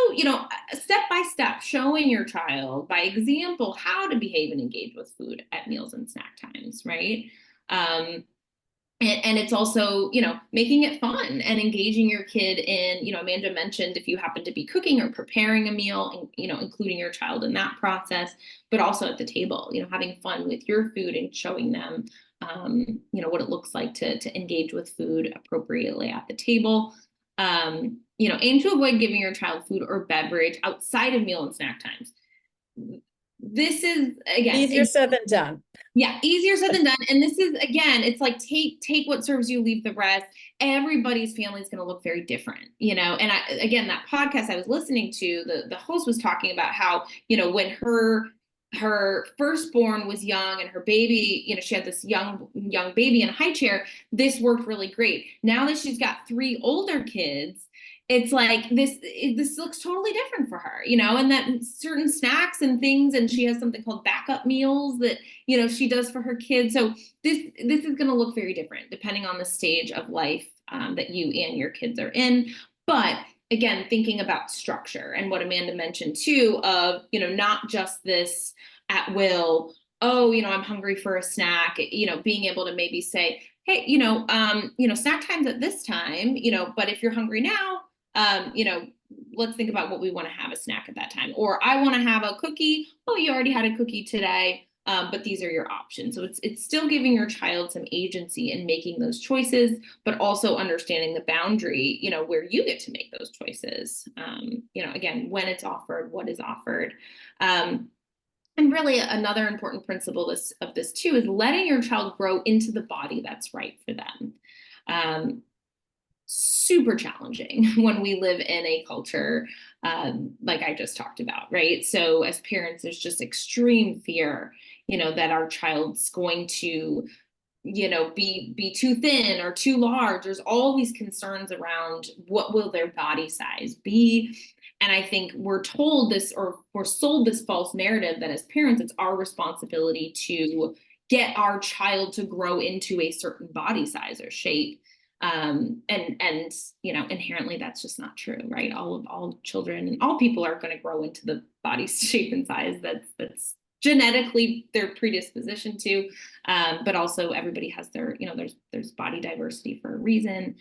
Speaker 3: step by step, showing your child by example how to behave and engage with food at meals and snack times, right? And it's also, making it fun and engaging your kid in, Amanda mentioned if you happen to be cooking or preparing a meal, and, including your child in that process, but also at the table, having fun with your food and showing them, what it looks like to engage with food appropriately at the table. Aim to avoid giving your child food or beverage outside of meal and snack times. This is, again,
Speaker 2: Easier said than done.
Speaker 3: Yeah, easier said than done. And this is, again, it's like take what serves you, leave the rest. Everybody's family is going to look very different, And again, that podcast I was listening to, the host was talking about how, when her firstborn was young and her baby, she had this young baby in a high chair, this worked really great. Now that she's got 3 older kids, it's like this looks totally different for her, and that certain snacks and things, and she has something called backup meals that, she does for her kids. So this is going to look very different depending on the stage of life that you and your kids are in. But again, thinking about structure and what Amanda mentioned too, of, not just this at will, oh, I'm hungry for a snack, being able to maybe say, hey, snack time's at this time, but if you're hungry now, let's think about what we want to have a snack at that time. Or I want to have a cookie. Oh, you already had a cookie today, but these are your options. So it's still giving your child some agency in making those choices, but also understanding the boundary, where you get to make those choices. Again, when it's offered, what is offered. And really another important principle of this too is letting your child grow into the body that's right for them. Super challenging when we live in a culture like I just talked about, right? So as parents, there's just extreme fear, that our child's going to, be too thin or too large. There's all these concerns around what will their body size be. And I think we're told this, or we're sold this false narrative that as parents, it's our responsibility to get our child to grow into a certain body size or shape. And inherently that's just not true, right? All children and all people are going to grow into the body shape and size that's genetically their predisposition to, but also everybody has their, there's body diversity for a reason.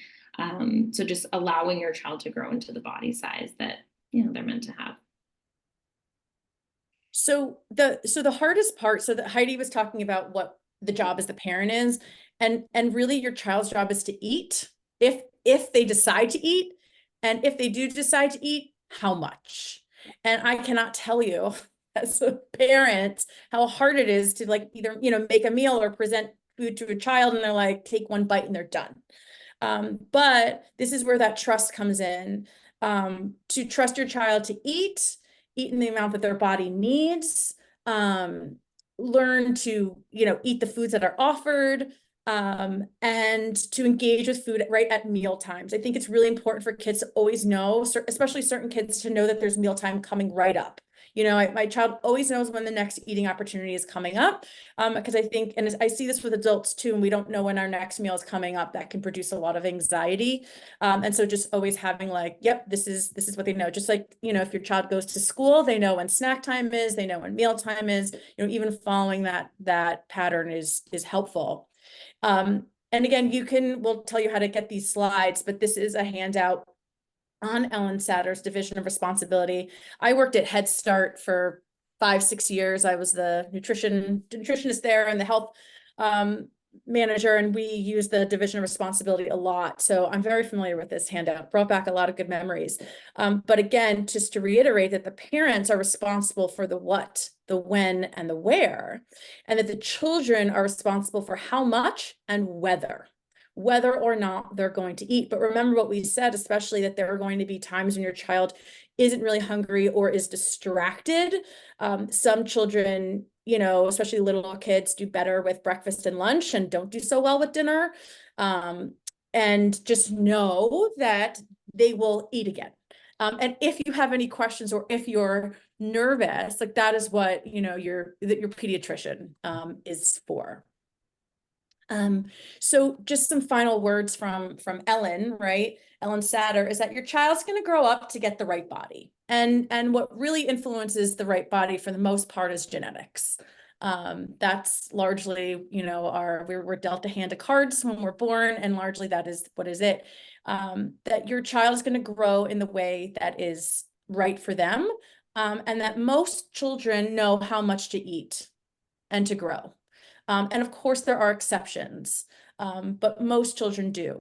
Speaker 3: So just allowing your child to grow into the body size that, they're meant to have.
Speaker 2: So the hardest part, so that Heidi was talking about what the job as the parent is, and really your child's job is to eat if they decide to eat, and if they do decide to eat, how much. And I cannot tell you as a parent how hard it is to like either make a meal or present food to a child and they're like, take one bite and they're done. But this is where that trust comes in, to trust your child to eat in the amount that their body needs, learn to, eat the foods that are offered, and to engage with food right at meal times. I think it's really important for kids to always know, especially certain kids, to know that there's mealtime coming right up. My child always knows when the next eating opportunity is coming up, because I think, and I see this with adults too, and we don't know when our next meal is coming up. That can produce a lot of anxiety. And so just always having like, yep, this is what they know. Just like, if your child goes to school, they know when snack time is, they know when meal time is, even following that pattern is helpful. And again, we'll tell you how to get these slides, but this is a handout on Ellen Satter's division of responsibility. I worked at Head Start for 5-6 years. I was the nutritionist there and the health manager, and we use the division of responsibility a lot. So I'm very familiar with this handout. Brought back a lot of good memories. But again, just to reiterate that the parents are responsible for the what, the when, and the where, and that the children are responsible for how much and whether or not they're going to eat. But remember what we said, especially that there are going to be times when your child isn't really hungry or is distracted. Some children, especially little kids, do better with breakfast and lunch and don't do so well with dinner. And just know that they will eat again. And if you have any questions or if you're nervous, like that is what, your pediatrician is for. So just some final words from Ellen, right? Ellen Satter, is that your child's going to grow up to get the right body. And what really influences the right body for the most part is genetics. That's largely, you know, we're dealt a hand of cards when we're born, and largely that is what is it. That your child is going to grow in the way that is right for them, and that most children know how much to eat and to grow. And of course, there are exceptions, but most children do.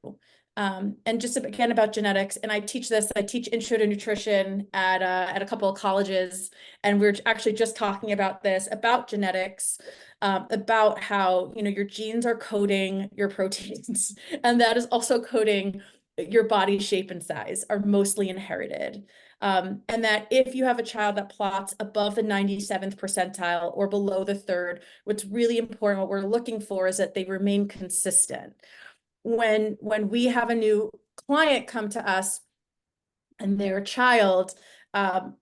Speaker 2: And just again about genetics, and I teach Intro to Nutrition at a couple of colleges, and we're actually just talking about this, about genetics, about how, you know, your genes are coding your proteins, and that is also coding your body shape and size, are mostly inherited. And that if you have a child that plots above the 97th percentile or below the third, what's really important, what we're looking for, is that they remain consistent. When we have a new client come to us and their child,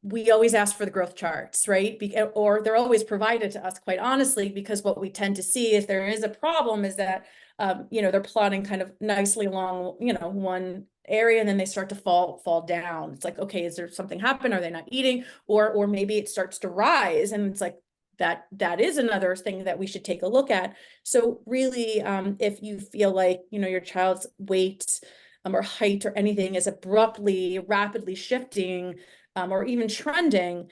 Speaker 2: we always ask for the growth charts, right? Or they're always provided to us, quite honestly, because what we tend to see if there is a problem is that, you know, they're plotting kind of nicely along, you know, one area, and then they start to fall down. It's like, okay, is there something happen? Are they not eating? Or maybe it starts to rise, and it's like, that is another thing that we should take a look at. So really, if you feel like, you know, your child's weight or height or anything is abruptly, rapidly shifting, or even trending,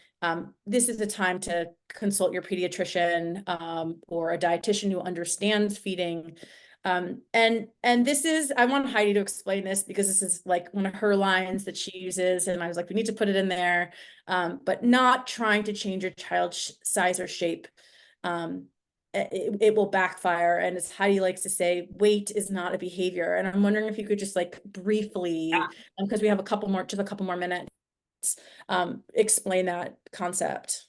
Speaker 2: this is the time to consult your pediatrician, or a dietitian who understands feeding. And this is, I want Heidi to explain this, because this is like one of her lines that she uses, and I was like, we need to put it in there, but not trying to change your child's size or shape. It will backfire. And as Heidi likes to say, weight is not a behavior. And I'm wondering if you could just like briefly, because we have just a couple more minutes, explain that concept.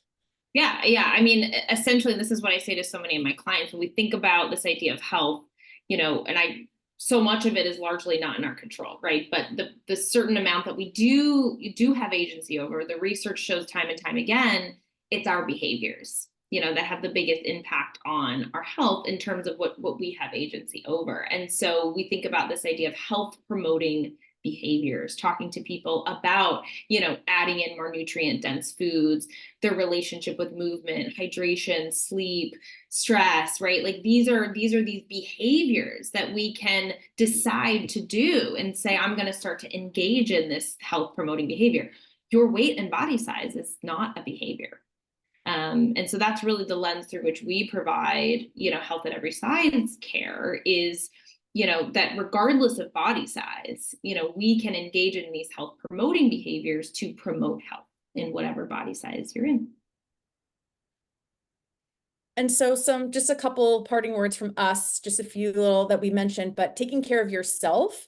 Speaker 3: Yeah. I mean, essentially, this is what I say to so many of my clients when we think about this idea of health, you know, and so much of it is largely not in our control, right? But the certain amount that we do have agency over, the research shows time and time again, it's our behaviors, you know, that have the biggest impact on our health in terms of what we have agency over. And so we think about this idea of health promoting behaviors, talking to people about, you know, adding in more nutrient dense foods, their relationship with movement, hydration, sleep, stress, right? Like these are these behaviors that we can decide to do and say, I'm going to start to engage in this health promoting behavior. Your weight and body size is not a behavior. And so that's really the lens through which we provide, you know, health at every size care, is, you know, that regardless of body size, you know, we can engage in these health promoting behaviors to promote health in whatever body size you're in.
Speaker 2: And so just a couple parting words from us, just a few little that we mentioned, but taking care of yourself.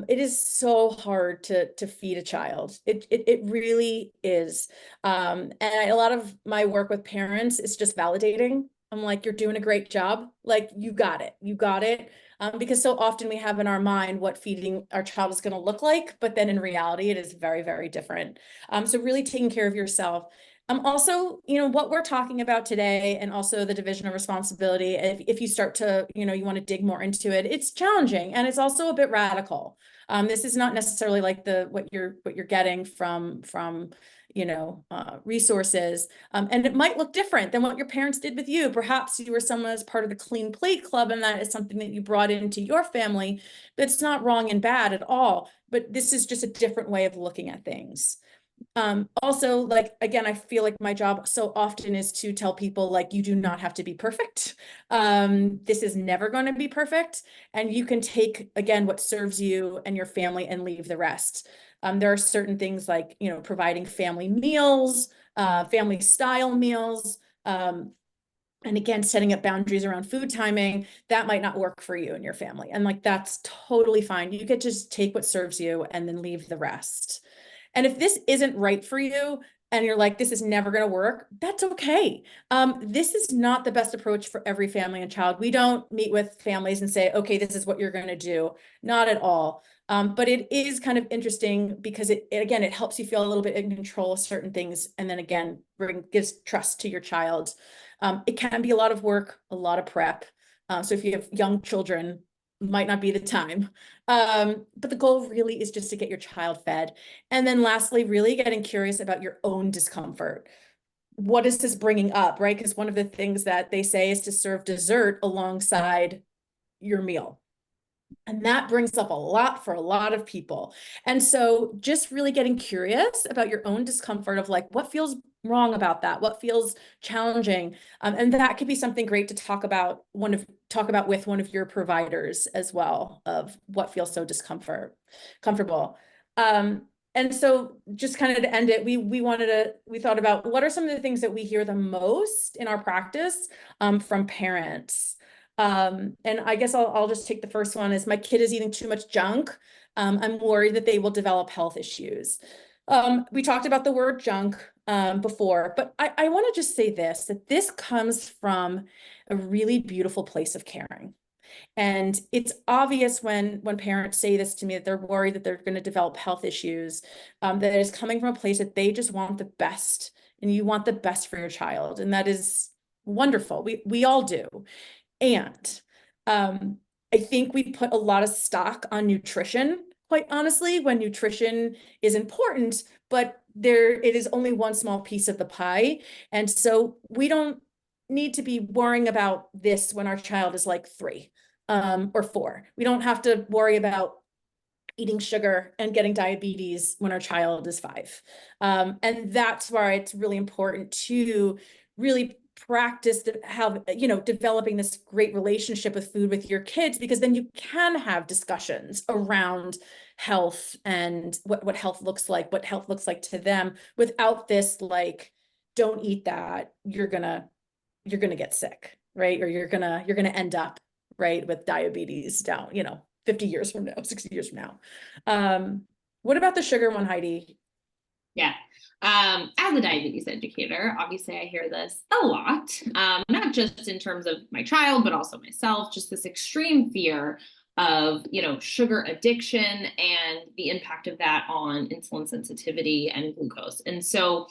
Speaker 2: It is so hard to feed a child. It really is. And a lot of my work with parents is just validating. I'm like, you're doing a great job. Like, you got it. Because so often we have in our mind what feeding our child is going to look like, but then in reality, it is very, very different. So really taking care of yourself. Also, you know, what we're talking about today, and also the division of responsibility, if you start to, you know, you want to dig more into it, it's challenging, and it's also a bit radical. This is not necessarily like what you're getting from you know, resources, and it might look different than what your parents did with you. Perhaps you were someone as part of the Clean Plate Club, and that is something that you brought into your family. That's not wrong and bad at all, but this is just a different way of looking at things. Also, like, again, I feel like my job so often is to tell people, like, you do not have to be perfect. This is never going to be perfect. And you can take, again, what serves you and your family and leave the rest. There are certain things like, you know, providing family meals, family style meals, and again, setting up boundaries around food timing, that might not work for you and your family. And like, that's totally fine. You could just take what serves you and then leave the rest. And if this isn't right for you and you're like, this is never going to work, that's okay. This is not the best approach for every family and child. We don't meet with families and say, okay, this is what you're going to do. Not at all. But it is kind of interesting because it helps you feel a little bit in control of certain things. And then again, gives trust to your child. It can be a lot of work, a lot of prep. So if you have young children, might not be the time. But the goal really is just to get your child fed. And then lastly, really getting curious about your own discomfort. What is this bringing up, right? Because one of the things that they say is to serve dessert alongside your meal. And that brings up a lot for a lot of people. And so just really getting curious about your own discomfort of like, what feels wrong about that? What feels challenging? And that could be something great to talk about with one of your providers as well, of what feels so comfortable. And so just kind of to end it, we thought about what are some of the things that we hear the most in our practice from parents. And I guess I'll just take the first one is my kid is eating too much junk. I'm worried that they will develop health issues. We talked about the word junk before, but I want to just say this, that this comes from a really beautiful place of caring. And it's obvious when parents say this to me, that they're worried that they're going to develop health issues, that it is coming from a place that they just want the best, and you want the best for your child. And that is wonderful. We all do. And I think we put a lot of stock on nutrition, quite honestly, when nutrition is important, but it is only one small piece of the pie. And so we don't need to be worrying about this when our child is like 3 or 4. We don't have to worry about eating sugar and getting diabetes when our child is 5. And that's why it's really important to really practice developing this great relationship with food with your kids, because then you can have discussions around health and what health looks like to them, without this like, don't eat that, you're gonna get sick, right? Or you're gonna end up right with diabetes down 50 years from now, 60 years from now. What about the sugar one, Heidi?
Speaker 3: Yeah. As a diabetes educator, obviously I hear this a lot, not just in terms of my child, but also myself, just this extreme fear of, sugar addiction and the impact of that on insulin sensitivity and glucose. And so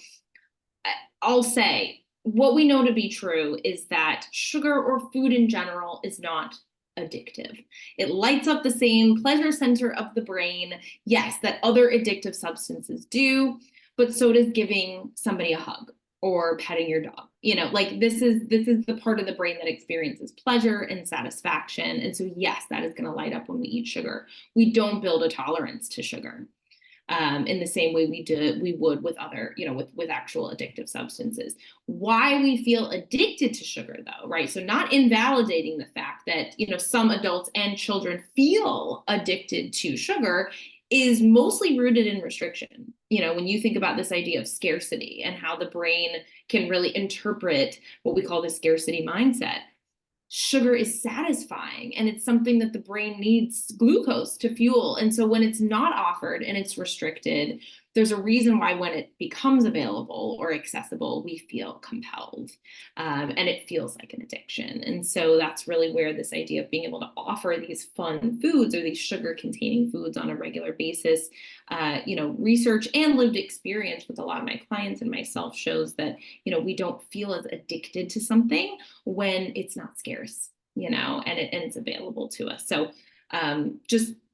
Speaker 3: I'll say, what we know to be true is that sugar or food in general is not addictive. It lights up the same pleasure center of the brain, yes, that other addictive substances do, but so does giving somebody a hug or petting your dog. This is the part of the brain that experiences pleasure and satisfaction. And so yes, that is going to light up when we eat sugar. We don't build a tolerance to sugar in the same way we would with other, with actual addictive substances. Why we feel addicted to sugar though, right? So not invalidating the fact that, some adults and children feel addicted to sugar is mostly rooted in restriction. When you think about this idea of scarcity and how the brain can really interpret what we call the scarcity mindset, sugar is satisfying and it's something that the brain needs glucose to fuel. And so when it's not offered and it's restricted, there's a reason why when it becomes available or accessible, we feel compelled and it feels like an addiction. And so that's really where this idea of being able to offer these fun foods or these sugar containing foods on a regular basis, research and lived experience with a lot of my clients and myself shows that, we don't feel as addicted to something when it's not scarce, and it's available to us. So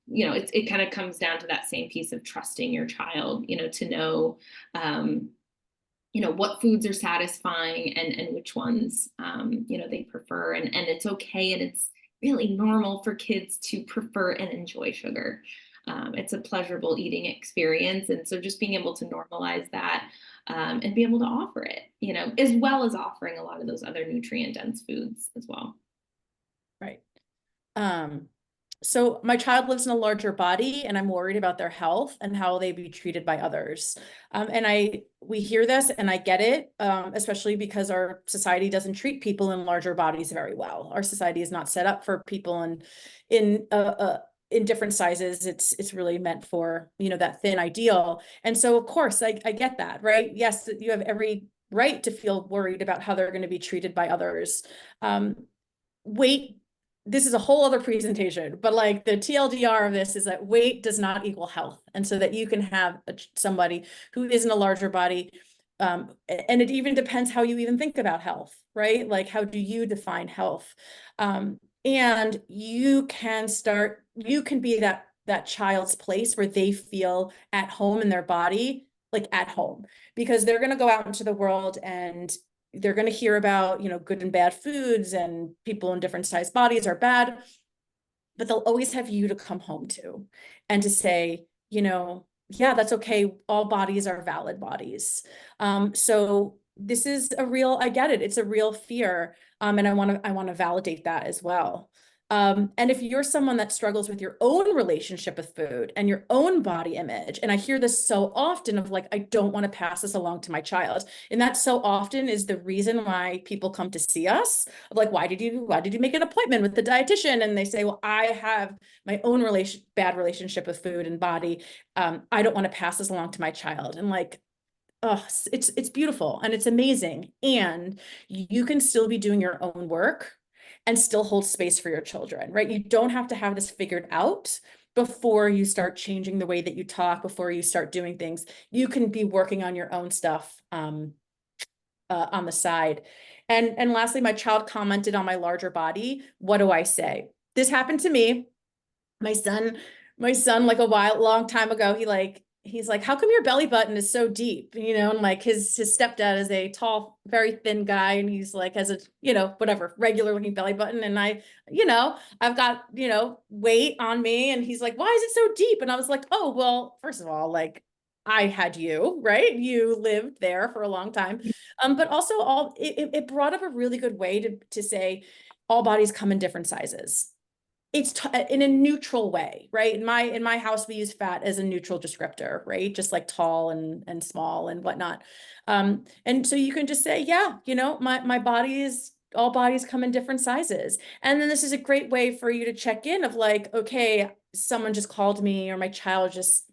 Speaker 3: it kind of comes down to that same piece of trusting your child, to know, what foods are satisfying and which ones, they prefer. And it's okay. And it's really normal for kids to prefer and enjoy sugar. It's a pleasurable eating experience. And so just being able to normalize that and be able to offer it, as well as offering a lot of those other nutrient dense foods as well.
Speaker 2: Right. So my child lives in a larger body and I'm worried about their health and how they be treated by others. And we hear this and I get it, especially because our society doesn't treat people in larger bodies very well. Our society is not set up for people in different sizes. It's really meant for, that thin ideal. And so of course I get that, right? Yes, you have every right to feel worried about how they're going to be treated by others. Weight, this is a whole other presentation, but like the TLDR of this is that weight does not equal health. And so that you can have somebody who is in a larger body. And it even depends how you even think about health, right? Like, how do you define health? And you can be that child's place where they feel at home in their body, like at home, because they're going to go out into the world and they're going to hear about, good and bad foods, and people in different sized bodies are bad, but they'll always have you to come home to and to say, yeah, that's okay. All bodies are valid bodies. So this is I get it. It's a real fear. And I want to validate that as well. And if you're someone that struggles with your own relationship with food and your own body image, and I hear this so often of like, I don't want to pass this along to my child. And that so often is the reason why people come to see us. Like, why did you make an appointment with the dietitian? And they say, well, I have my own bad relationship with food and body. I don't want to pass this along to my child. And like, oh, it's beautiful and it's amazing. And you can still be doing your own work and still hold space for your children, right? You don't have to have this figured out before you start changing the way that you talk, before you start doing things. You can be working on your own stuff on the side. And lastly, my child commented on my larger body. What do I say? This happened to me. My son, like long time ago, he's like, how come your belly button is so deep? And like his stepdad is a tall, very thin guy. And he's like, has a, whatever, regular looking belly button. And I've got, weight on me. And he's like, why is it so deep? And I was like, oh, well, first of all, like I had you, right? You lived there for a long time. But also it brought up a really good way to say all bodies come in different sizes. It's in a neutral way, right? In my house, we use fat as a neutral descriptor, right? Just like tall and small and whatnot. And so you can just say, yeah, my body is, all bodies come in different sizes. And then this is a great way for you to check in of like, okay, someone just called me or my child just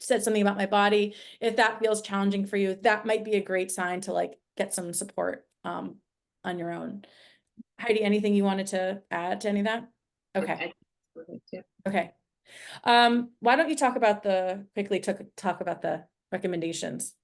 Speaker 2: said something about my body. If that feels challenging for you, that might be a great sign to like get some support on your own. Heidi, anything you wanted to add to any of that? Okay. Okay. Why don't you talk about the recommendations?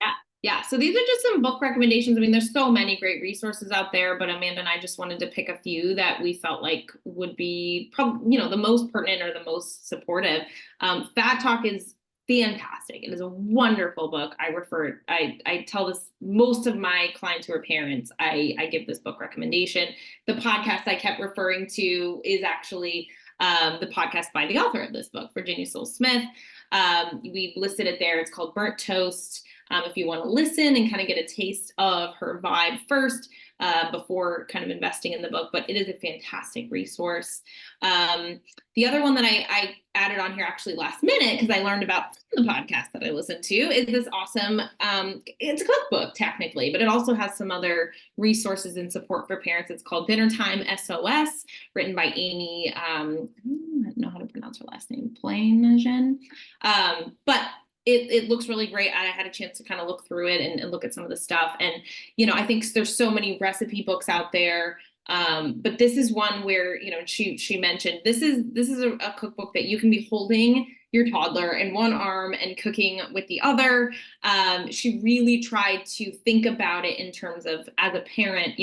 Speaker 3: Yeah. So these are just some book recommendations. I mean, there's so many great resources out there, but Amanda and I just wanted to pick a few that we felt like would be probably, the most pertinent or the most supportive. Fat Talk is fantastic. It is a wonderful book. I tell this, most of my clients who are parents, I give this book recommendation. The podcast I kept referring to is actually the podcast by the author of this book, Virginia Sole-Smith. We've listed it there. It's called Burnt Toast. If you want to listen and kind of get a taste of her vibe first, before kind of investing in the book, but it is a fantastic resource. The other one that I added on here actually last minute, because I learned about the podcast that I listened to, is this awesome, it's a cookbook technically, but it also has some other resources and support for parents. It's called Dinner Time SOS, written by Amy, I don't know how to pronounce her last name, Plainagen. But it looks really great. I had a chance to kind of look through it and look at some of the stuff. And, I think there's so many recipe books out there. But this is one where, she mentioned, this is a cookbook that you can be holding your toddler in one arm and cooking with the other. She really tried to think about it in terms of, as a parent,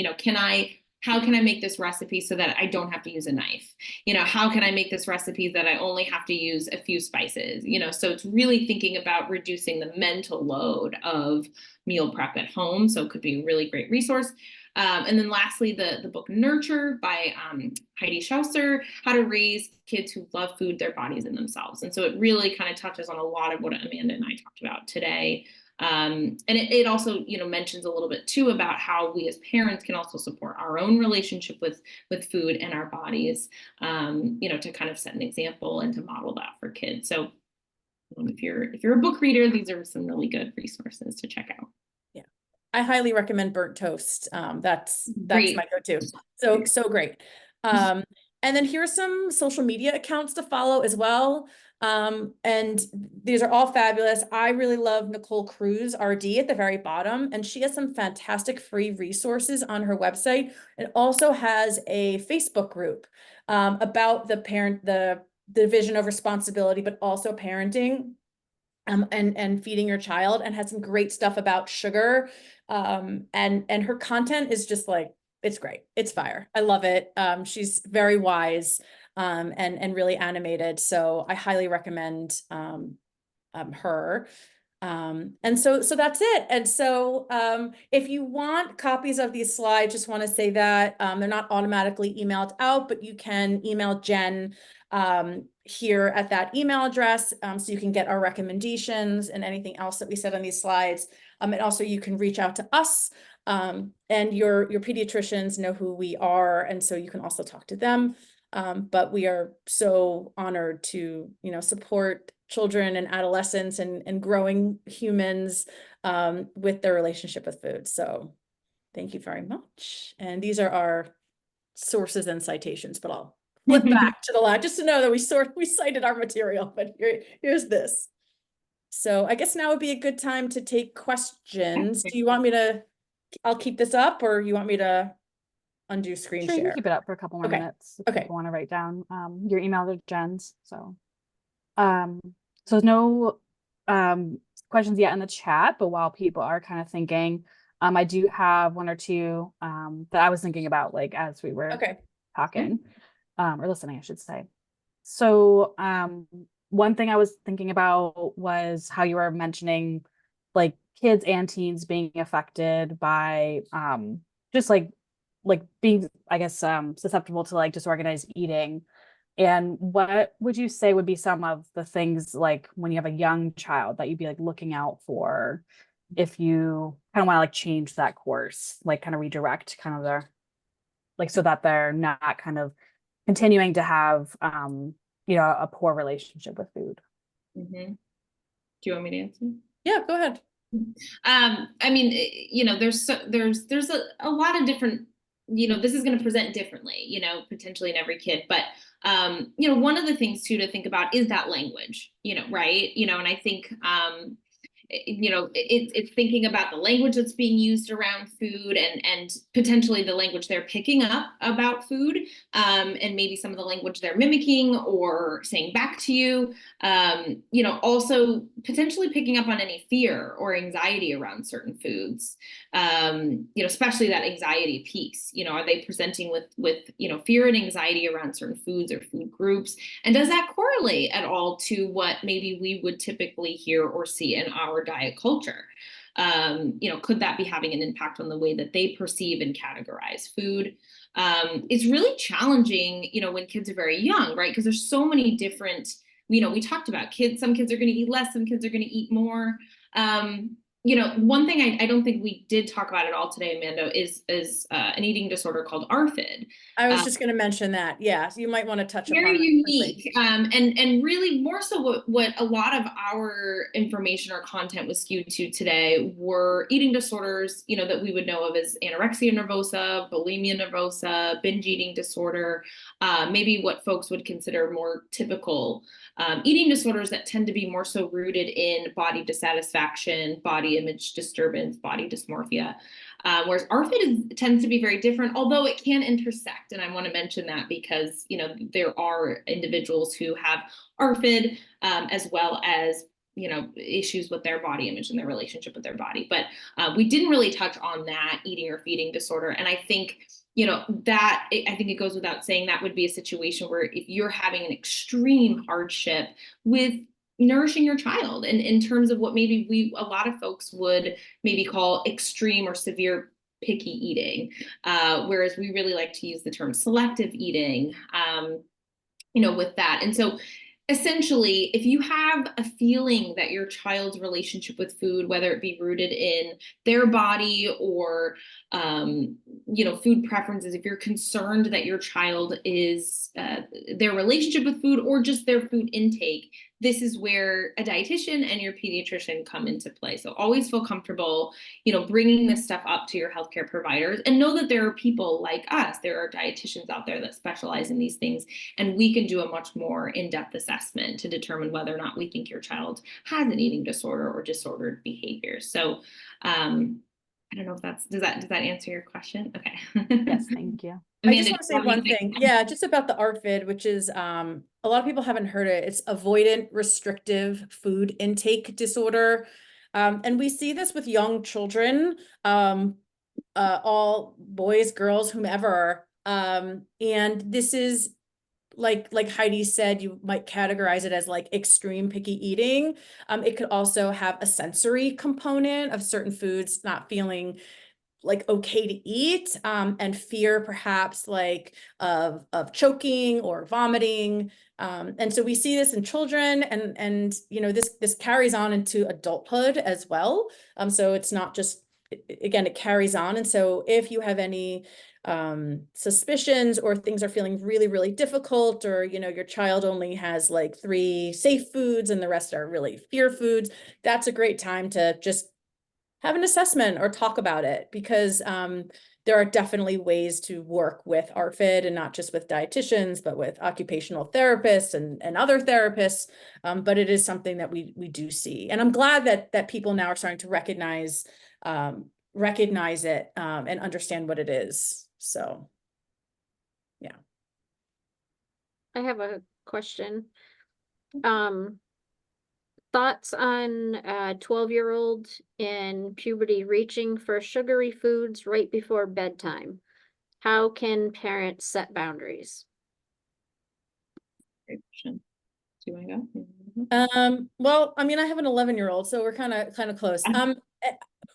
Speaker 3: how can I make this recipe so that I don't have to use a knife? How can I make this recipe that I only have to use a few spices? So it's really thinking about reducing the mental load of meal prep at home. So it could be a really great resource. And then lastly, the book Nurture by Heidi Karner, How to Raise Kids Who Love Food, Their Bodies, and Themselves. And so it really kind of touches on a lot of what Amanda and I talked about today. And it also, mentions a little bit too about how we as parents can also support our own relationship with food and our bodies, to kind of set an example and to model that for kids. So if you're a book reader, these are some really good resources to check out.
Speaker 2: Yeah, I highly recommend Burnt Toast. That's
Speaker 3: Great.
Speaker 2: my go-to. So great. And then here's some social media accounts to follow as well. And these are all fabulous. I really love Nicole Cruz RD at the very bottom, and she has some fantastic free resources on her website. It also has a Facebook group about the division of responsibility, but also parenting and feeding your child, and has some great stuff about sugar. And her content is just like it's great. It's fire. I love it. She's very wise, and really animated. So I highly recommend, her. And so that's it. And so, if you want copies of these slides, just want to say that, they're not automatically emailed out, but you can email Jen, here at that email address. So you can get our recommendations and anything else that we said on these slides. And also you can reach out to us, and your pediatricians know who we are. And so you can also talk to them. But we are so honored to, support children and adolescents and growing humans, with their relationship with food. So thank you very much. And these are our sources and citations, but I'll flip back to the lab just to know that we cited our material, but here's this. So I guess now would be a good time to take questions. Do you want me to, I'll keep this up, or you want me to undo screen
Speaker 1: Sure, you can
Speaker 2: share?
Speaker 1: keep it up for a couple more
Speaker 2: Okay.
Speaker 1: minutes if
Speaker 2: Okay.
Speaker 1: people want to write down your email to Jen's. So no questions yet in the chat, but while people are kind of thinking, I do have one or two that I was thinking about, like, as we were talking, or listening, I should say. So one thing I was thinking about was how you were mentioning like kids and teens being affected by just like being, I guess, susceptible to like disorganized eating. And what would you say would be some of the things, like when you have a young child, that you'd be like looking out for if you kind of want to like change that course, like kind of redirect kind of their, like, so that they're not kind of continuing to have a poor relationship with food?
Speaker 3: Do you want me to answer?
Speaker 2: Yeah, go ahead.
Speaker 3: I mean, there's a lot of different, this is going to present differently, potentially in every kid, but one of the things too to think about is that language, right? And I think it's thinking about the language that's being used around food, and potentially the language they're picking up about food, and maybe some of the language they're mimicking or saying back to you. Also potentially picking up on any fear or anxiety around certain foods, especially that anxiety piece. Are they presenting with fear and anxiety around certain foods or food groups? And does that correlate at all to what maybe we would typically hear or see in our diet culture? Could that be having an impact on the way that they perceive and categorize food? It's really challenging, when kids are very young, right? Because there's so many different, we talked about kids, some kids are going to eat less, some kids are going to eat more. One thing I don't think we did talk about at all today, Amanda, is an eating disorder called ARFID.
Speaker 2: I was just going to mention that. Yeah, so you might want to touch upon
Speaker 3: very
Speaker 2: that
Speaker 3: unique,
Speaker 2: quickly.
Speaker 3: And really more so what a lot of our information or content was skewed to today were eating disorders, that we would know of as anorexia nervosa, bulimia nervosa, binge eating disorder, maybe what folks would consider more typical eating disorders that tend to be more so rooted in body dissatisfaction, body image disturbance, body dysmorphia. Whereas ARFID tends to be very different, although it can intersect. And I want to mention that because, there are individuals who have ARFID, as well as, issues with their body image and their relationship with their body. But we didn't really touch on that eating or feeding disorder. And I think, I think it goes without saying that would be a situation where if you're having an extreme hardship with nourishing your child, and in terms of what maybe a lot of folks would maybe call extreme or severe picky eating, whereas we really like to use the term selective eating, with that. And so essentially, if you have a feeling that your child's relationship with food, whether it be rooted in their body or, food preferences, if you're concerned that your child is, their relationship with food or just their food intake, this is where a dietitian and your pediatrician come into play. So always feel comfortable, bringing this stuff up to your healthcare providers, and know that there are people like us. There are dietitians out there that specialize in these things, and we can do a much more in-depth assessment to determine whether or not we think your child has an eating disorder or disordered behavior. So, I don't know if does that answer your question? Okay.
Speaker 1: Yes, thank you.
Speaker 2: I just want to say one thing. Yeah, just about the ARFID, which is a lot of people haven't heard it. It's avoidant restrictive food intake disorder. And we see this with young children. all boys, girls, whomever. And this is like Heidi said, you might categorize it as like extreme picky eating. It could also have a sensory component of certain foods not feeling like okay to eat, and fear perhaps like of choking or vomiting. And so we see this in children, and you know, this carries on into adulthood as well. So it's not just, again, it carries on. And so if you have any suspicions, or things are feeling really, really difficult, or you know, your child only has like 3 safe foods and the rest are really fear foods, that's a great time to just have an assessment or talk about it, because there are definitely ways to work with ARFID, and not just with dietitians, but with occupational therapists and other therapists. But it is something that we do see. And I'm glad that people now are starting to recognize it and understand what it is. So, yeah.
Speaker 5: I have a question. Thoughts on a 12-year-old in puberty reaching for sugary foods right before bedtime? How can parents set boundaries?
Speaker 3: Great question. Do you want to go?
Speaker 2: Well, I mean, I have an 11-year-old, so we're kind of close.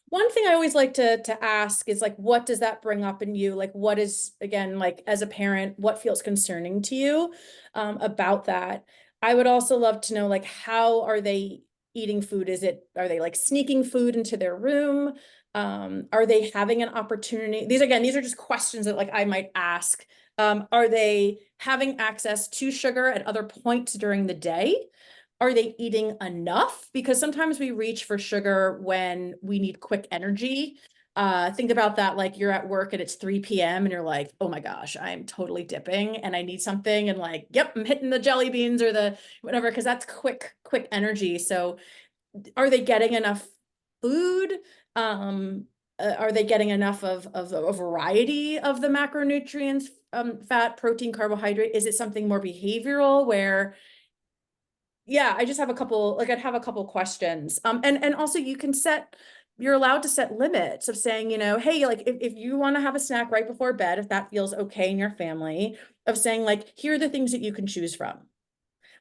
Speaker 2: One thing I always like to ask is like, what does that bring up in you? Like, what is, again, like as a parent, what feels concerning to you about that? I would also love to know, like, how are they eating food? Are they like sneaking food into their room? Are they having an opportunity? These are just questions that like I might ask. Are they having access to sugar at other points during the day? Are they eating enough? Because sometimes we reach for sugar when we need quick energy. Think about that, like you're at work and it's 3 p.m. and you're like, oh my gosh, I'm totally dipping and I need something. And like, yep, I'm hitting the jelly beans or the whatever, because that's quick energy. So are they getting enough food? Are they getting enough of a variety of the macronutrients, fat, protein, carbohydrate? Is it something more behavioral where, yeah, I just have a couple, like I'd have a couple questions. And also you're allowed to set limits of saying, you know, hey, like if you want to have a snack right before bed, if that feels okay in your family, of saying like, here are the things that you can choose from.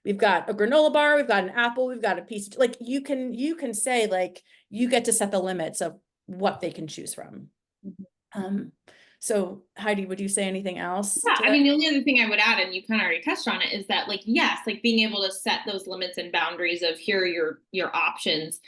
Speaker 2: We've got a granola bar, we've got an apple, we've got a piece of, like, you can say like, you get to set the limits of what they can choose from. So Heidi, would you say anything else?
Speaker 3: Yeah, I mean, the only other thing I would add, and you kind of already touched on it, is that like, yes, like being able to set those limits and boundaries of here are your options,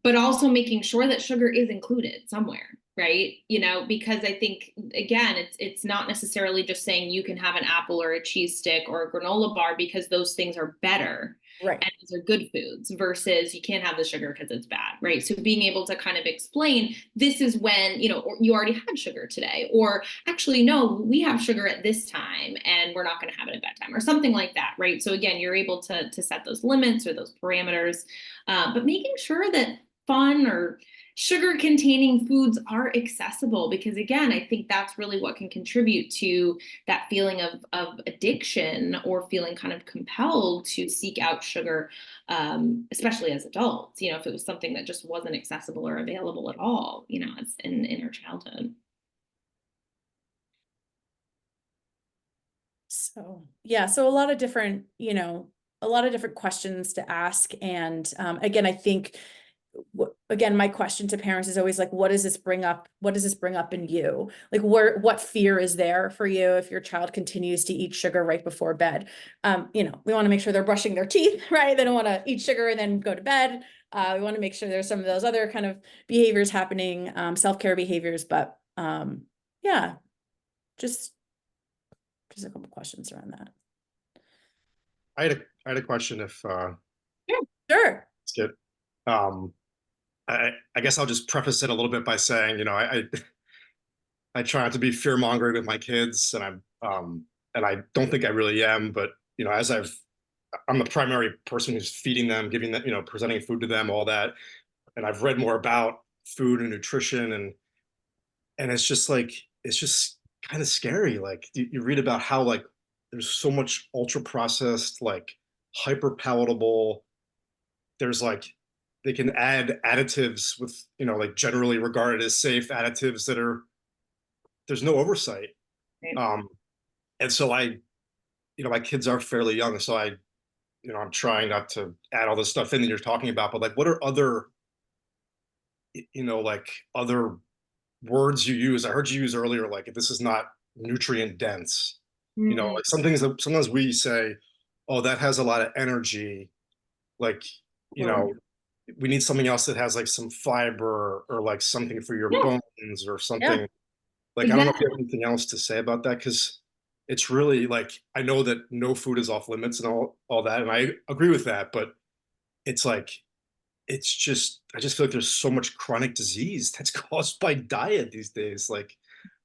Speaker 3: but also making sure that sugar is included somewhere, right? You know, because I think, again, it's not necessarily just saying you can have an apple or a cheese stick or a granola bar because those things are better.
Speaker 2: Right.
Speaker 3: And those are good foods, versus you can't have the sugar because it's bad, right? So being able to kind of explain, this is when, you know, you already had sugar today, or actually, no, we have sugar at this time and we're not going to have it at bedtime, or something like that, right? So again, you're able to set those limits or those parameters, but making sure that fun or sugar containing foods are accessible, because again, I think that's really what can contribute to that feeling of addiction, or feeling kind of compelled to seek out sugar, especially as adults, you know, if it was something that just wasn't accessible or available at all, you know, as in our childhood.
Speaker 2: So, yeah, so a lot of different, you know, a lot of different questions to ask. And again, I think, again, my question to parents is always like, what does this bring up? What does this bring up in you? Like, what fear is there for you if your child continues to eat sugar right before bed? You know, we want to make sure they're brushing their teeth, right? They don't want to eat sugar and then go to bed. We want to make sure there's some of those other kind of behaviors happening, self-care behaviors, but yeah, just a couple questions around that.
Speaker 6: I had a question if
Speaker 2: Sure.
Speaker 6: it's good. I guess I'll just preface it a little bit by saying, you know, I try not to be fear mongering with my kids, and I don't think I really am, but you know, I'm the primary person who's feeding them, giving them, you know, presenting food to them, all that, and I've read more about food and nutrition, and it's just like, it's just kind of scary. Like you read about how like there's so much ultra processed, like hyper palatable. There's like they can add additives with, you know, like generally regarded as safe additives that are, there's no oversight.
Speaker 3: Right.
Speaker 6: And so you know, my kids are fairly young, so you know, I'm trying not to add all this stuff in that you're talking about, but like, what are other, you know, like other words you use? I heard you use earlier, like, this is not nutrient dense. You know,
Speaker 3: Mm,
Speaker 6: like some things that sometimes we say, oh, that has a lot of energy. Like, you
Speaker 3: Sure.
Speaker 6: know, we need something else that has like some fiber or like something for your
Speaker 3: Yeah.
Speaker 6: bones or something. Like, I don't know if you have
Speaker 3: Exactly.
Speaker 6: anything else to say about that, because it's really like, I know that no food is off limits and all that, and I agree with that, but it's like, it's just, I just feel like there's so much chronic disease that's caused by diet these days. Like,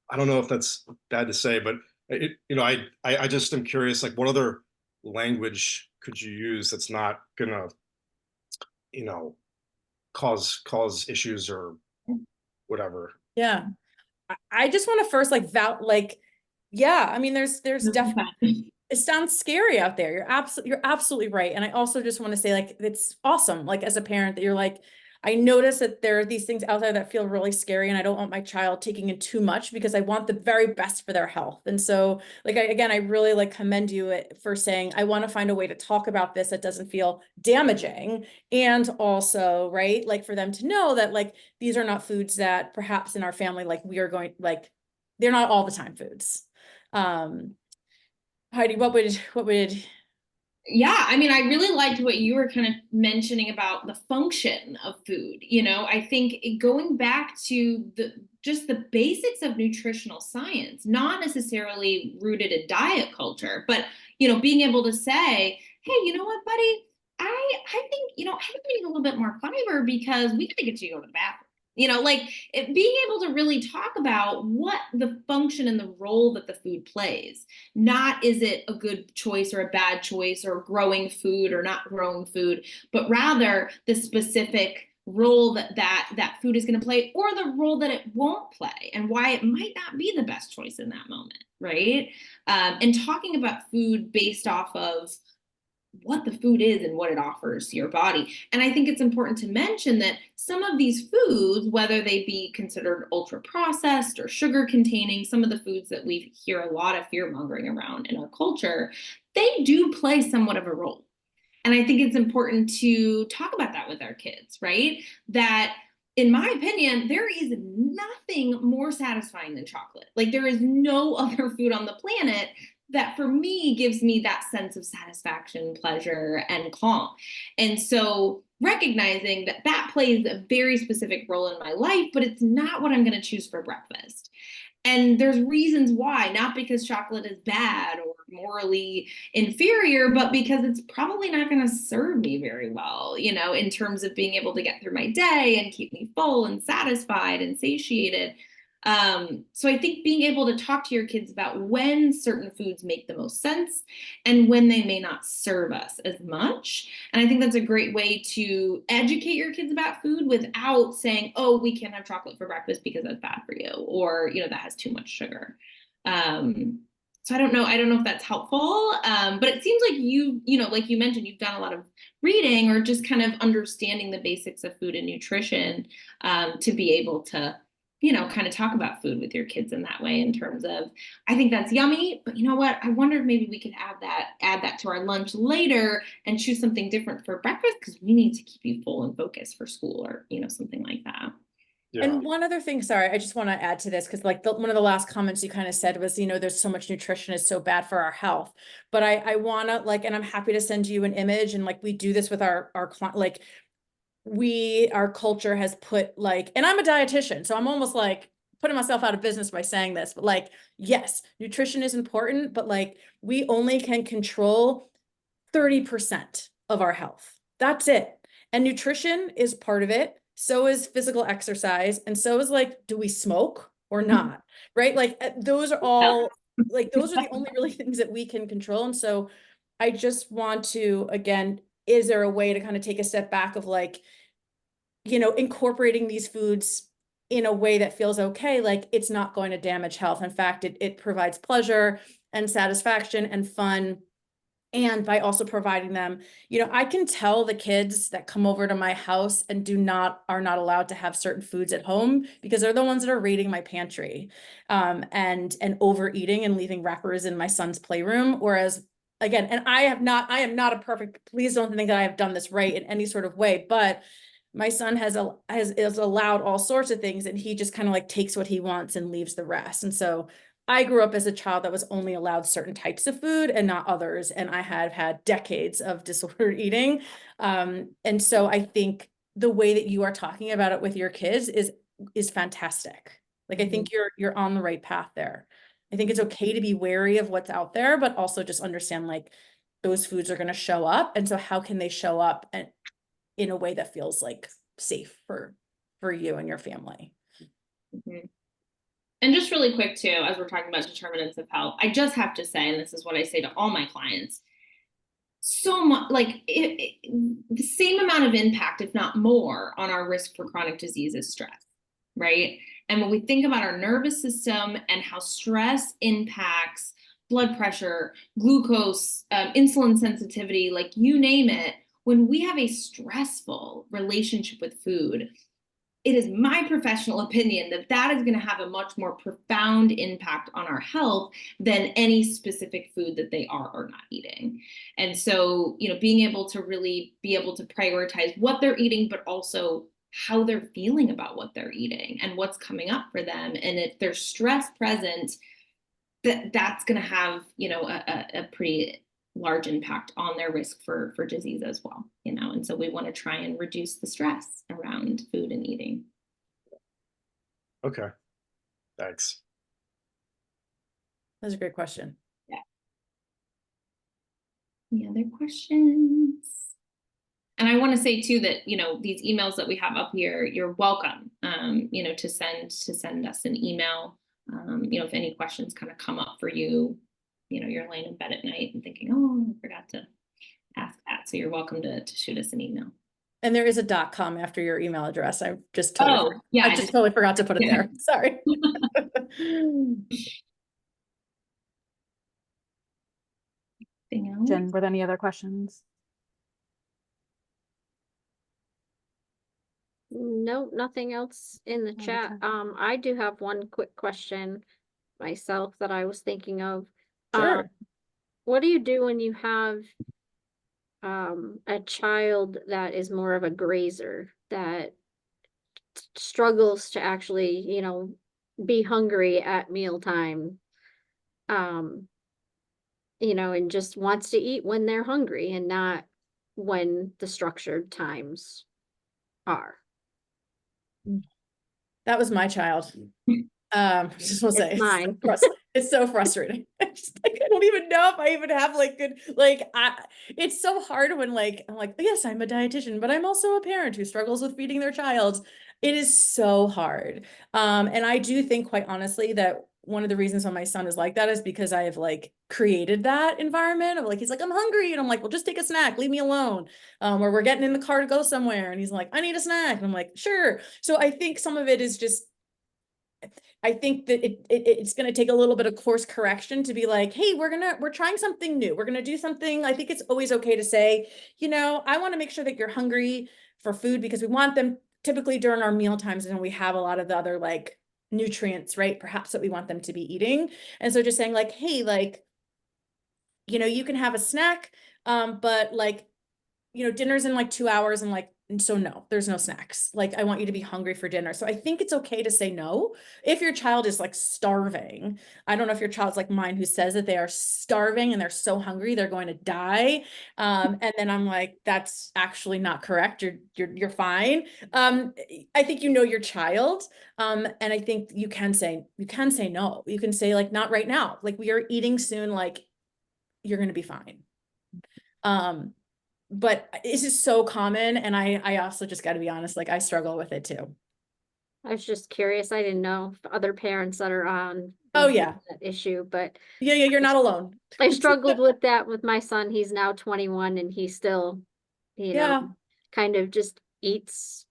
Speaker 6: I don't know if that's bad to say, but you know, I just am curious, like, what other language could you use that's not gonna, you know, cause issues or whatever?
Speaker 2: Yeah. I just want to first yeah, I mean, there's definitely, it sounds scary out there. You're absolutely right. And I also just want to say, like, it's awesome, like, as a parent, that you're like, I notice that there are these things out there that feel really scary, and I don't want my child taking in too much, because I want the very best for their health. And so, like, again, I really like commend you for saying, I want to find a way to talk about this that doesn't feel damaging. And also, right, like, for them to know that, like, these are not foods that perhaps in our family, like, we are going, like, they're not all the time foods. Heidi, what would
Speaker 3: Yeah, I mean, I really liked what you were kind of mentioning about the function of food. You know, I think going back to just the basics of nutritional science, not necessarily rooted in diet culture, but, you know, being able to say, hey, you know what, buddy, I think, you know, I think we need a little bit more fiber because we gotta get you to go to the bathroom. You know, like being able to really talk about what the function and the role that the food plays, not is it a good choice or a bad choice or growing food or not growing food, but rather the specific role that food is going to play, or the role that it won't play, and why it might not be the best choice in that moment, right? And talking about food based off of what the food is and what it offers to your body. And I think it's important to mention that some of these foods, whether they be considered ultra processed or sugar containing, some of the foods that we hear a lot of fear mongering around in our culture, they do play somewhat of a role. And I think it's important to talk about that with our kids, right? That in my opinion, there is nothing more satisfying than chocolate. Like, there is no other food on the planet that for me gives me that sense of satisfaction, pleasure, and calm. And so recognizing that that plays a very specific role in my life, but it's not what I'm going to choose for breakfast. And there's reasons why, not because chocolate is bad or morally inferior, but because it's probably not going to serve me very well, you know, in terms of being able to get through my day and keep me full and satisfied and satiated. So I think being able to talk to your kids about when certain foods make the most sense and when they may not serve us as much. And I think that's a great way to educate your kids about food without saying, oh, we can't have chocolate for breakfast because that's bad for you, or, you know, that has too much sugar. So I don't know if that's helpful. But it seems like you know, like you mentioned, you've done a lot of reading or just kind of understanding the basics of food and nutrition, to be able to, you know, kind of talk about food with your kids in that way, in terms of, I think that's yummy, but you know what? I wonder if maybe we could add that to our lunch later and choose something different for breakfast because we need to keep you full and focused for school, or, you know, something like that.
Speaker 6: Yeah.
Speaker 2: And one other thing, sorry, I just want to add to this, because like one of the last comments you kind of said was, you know, there's so much nutrition is so bad for our health. But I want to, like, and I'm happy to send you an image, and like we do this with our client, like our culture has put, like, and I'm a dietitian, so I'm almost like putting myself out of business by saying this, but like, yes, nutrition is important, but like we only can control 30% of our health. That's it. And nutrition is part of it. So is physical exercise. And so is, like, do we smoke or not? Right? Like, those are all, like, those are the only really things that we can control. And so I just want to, again, is there a way to kind of take a step back of, like, you know, incorporating these foods in a way that feels okay, like it's not going to damage health. In fact, it provides pleasure and satisfaction and fun. And by also providing them, I can tell the kids that come over to my house and are not allowed to have certain foods at home because they're the ones that are raiding my pantry, and overeating and leaving wrappers in my son's playroom. Whereas again, and I am not a perfect, please don't think that I have done this right in any sort of way, but my son is allowed all sorts of things, and he just kind of like takes what he wants and leaves the rest. And so I grew up as a child that was only allowed certain types of food and not others. And I have had decades of disordered eating. And so I think the way that you are talking about it with your kids is fantastic. Like, I think you're on the right path there. I think it's okay to be wary of what's out there, but also just understand like those foods are going to show up. And so how can they show up in a way that feels like safe for you and your family?
Speaker 3: Mm-hmm. And just really quick too, as we're talking about determinants of health, I just have to say, and this is what I say to all my clients, so much like the same amount of impact, if not more, on our risk for chronic disease is stress, right? And when we think about our nervous system and how stress impacts blood pressure, glucose, insulin sensitivity, like you name it, when we have a stressful relationship with food, it is my professional opinion that is going to have a much more profound impact on our health than any specific food that they are or not eating. And so, being able to really be able to prioritize what they're eating, but also how they're feeling about what they're eating and what's coming up for them. And if there's stress present, that's going to have, a pretty large impact on their risk for disease as well, and so we want to try and reduce the stress around food and eating.
Speaker 6: Okay, thanks.
Speaker 2: That's a great question.
Speaker 3: Yeah. Any other questions? And I want to say too that these emails that we have up here, you're welcome to send us an email, if any questions kind of come up for you. You're laying in bed at night and thinking, oh, I forgot to ask that. So you're welcome to shoot us an email.
Speaker 2: And there is a .com after your email address. I just totally forgot to put it there. Sorry.
Speaker 3: Anything else?
Speaker 1: Jen, were there any other questions?
Speaker 5: No, nothing else in the chat. I do have one quick question myself that I was thinking of.
Speaker 2: Sure.
Speaker 5: What do you do when you have a child that is more of a grazer that struggles to actually, be hungry at mealtime, and just wants to eat when they're hungry and not when the structured times are?
Speaker 2: That was my child. Just want to say,
Speaker 5: mine.
Speaker 2: It's so frustrating. I don't even know if I even have it's so hard when I'm like, yes, I'm a dietitian, but I'm also a parent who struggles with feeding their child. It is so hard. And I do think, quite honestly, that one of the reasons why my son is like that is because I have created that environment of he's like, I'm hungry. And I'm like, well, just take a snack, leave me alone. Or we're getting in the car to go somewhere. And he's like, I need a snack. And I'm like, sure. So I think some of it is just, I think that it's going to take a little bit of course correction to be like, hey, we're trying something new. We're going to do something. I think it's always okay to say, I want to make sure that you're hungry for food because we want them typically during our meal times and we have a lot of the other nutrients, right? Perhaps that we want them to be eating. And so just saying hey, you can have a snack, but dinner's in 2 hours and so no, there's no snacks. I want you to be hungry for dinner. So I think it's okay to say no. If your child is starving, I don't know if your child's like mine who says that they are starving and they're so hungry, they're going to die. And then I'm like, that's actually not correct. You're fine. I think your child. And I think you can say no. You can say not right now. We are eating soon. You're going to be fine. But it's just so common. And I also just got to be honest, I struggle with it too.
Speaker 5: I was just curious. I didn't know if other parents that are on
Speaker 2: that
Speaker 5: issue, but
Speaker 2: yeah, you're not alone.
Speaker 5: I struggled with that with my son. He's now 21 and he still, kind of just eats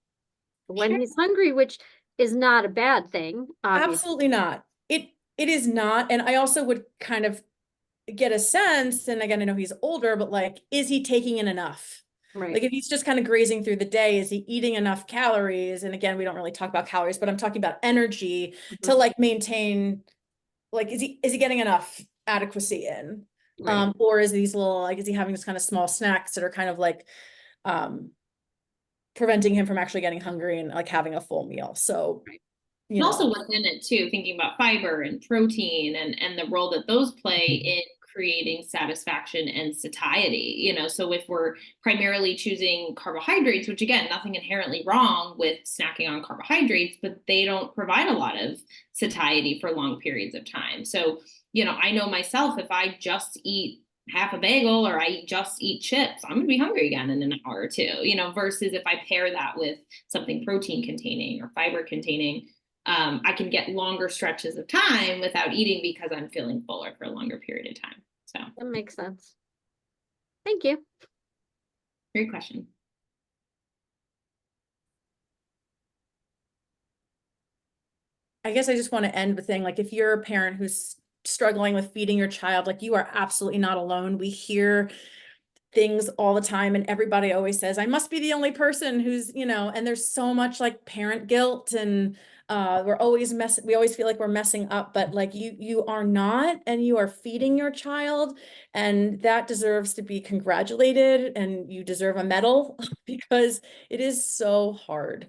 Speaker 5: when he's hungry, which is not a bad thing. Obviously.
Speaker 2: Absolutely not. It is not. And I also would kind of get a sense, and again, I know he's older, but like, is he taking in enough?
Speaker 5: Right.
Speaker 2: Like if he's just kind of grazing through the day, is he eating enough calories? And again, we don't really talk about calories, but I'm talking about energy to like maintain, like, is he getting enough adequacy in?
Speaker 5: Right.
Speaker 2: Or is these little, like, is he having this kind of small snacks that are kind of like preventing him from actually getting hungry and like having a full meal? So, you
Speaker 3: And
Speaker 2: know,
Speaker 3: also within it too, thinking about fiber and protein and the role that those play in creating satisfaction and satiety, you know. So if we're primarily choosing carbohydrates, which again, nothing inherently wrong with snacking on carbohydrates, but they don't provide a lot of satiety for long periods of time. So, you know, I know myself, if I just eat half a bagel or I just eat chips, I'm gonna be hungry again in an hour or two, you know, versus if I pair that with something protein containing or fiber containing, I can get longer stretches of time without eating because I'm feeling fuller for a longer period of time. So
Speaker 5: That makes sense. Thank you.
Speaker 3: great question.
Speaker 2: I guess I just want to end with saying, like, if you're a parent who's struggling with feeding your child, like, you are absolutely not alone. We hear things all the time, and everybody always says, I must be the only person who's, you know, and there's so much like parent guilt, and we always feel like we're messing up, but like you are not, and you are feeding your child, and that deserves to be congratulated, and you deserve a medal because it is so hard.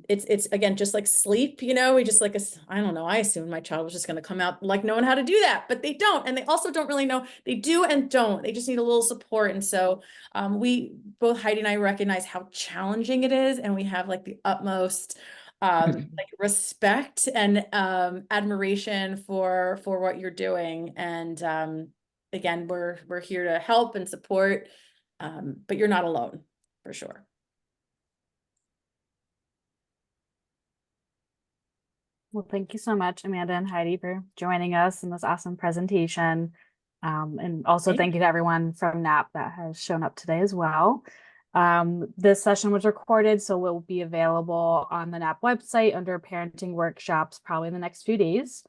Speaker 2: It's again, just like sleep, you know, we just like, I don't know, I assumed my child was just going to come out like knowing how to do that, but they don't. And they also don't really know, they do and don't, they just need a little support. And so we both, Heidi and I, recognize how challenging it is. And we have like the utmost like respect and admiration for what you're doing. And again, we're here to help and support, but you're not alone, for sure.
Speaker 1: Well, thank you so much, Amanda and Heidi, for joining us in this awesome presentation. And also thank you to everyone from NAP that has shown up today as well. This session was recorded, so it will be available on the NAP website under parenting workshops probably in the next few days.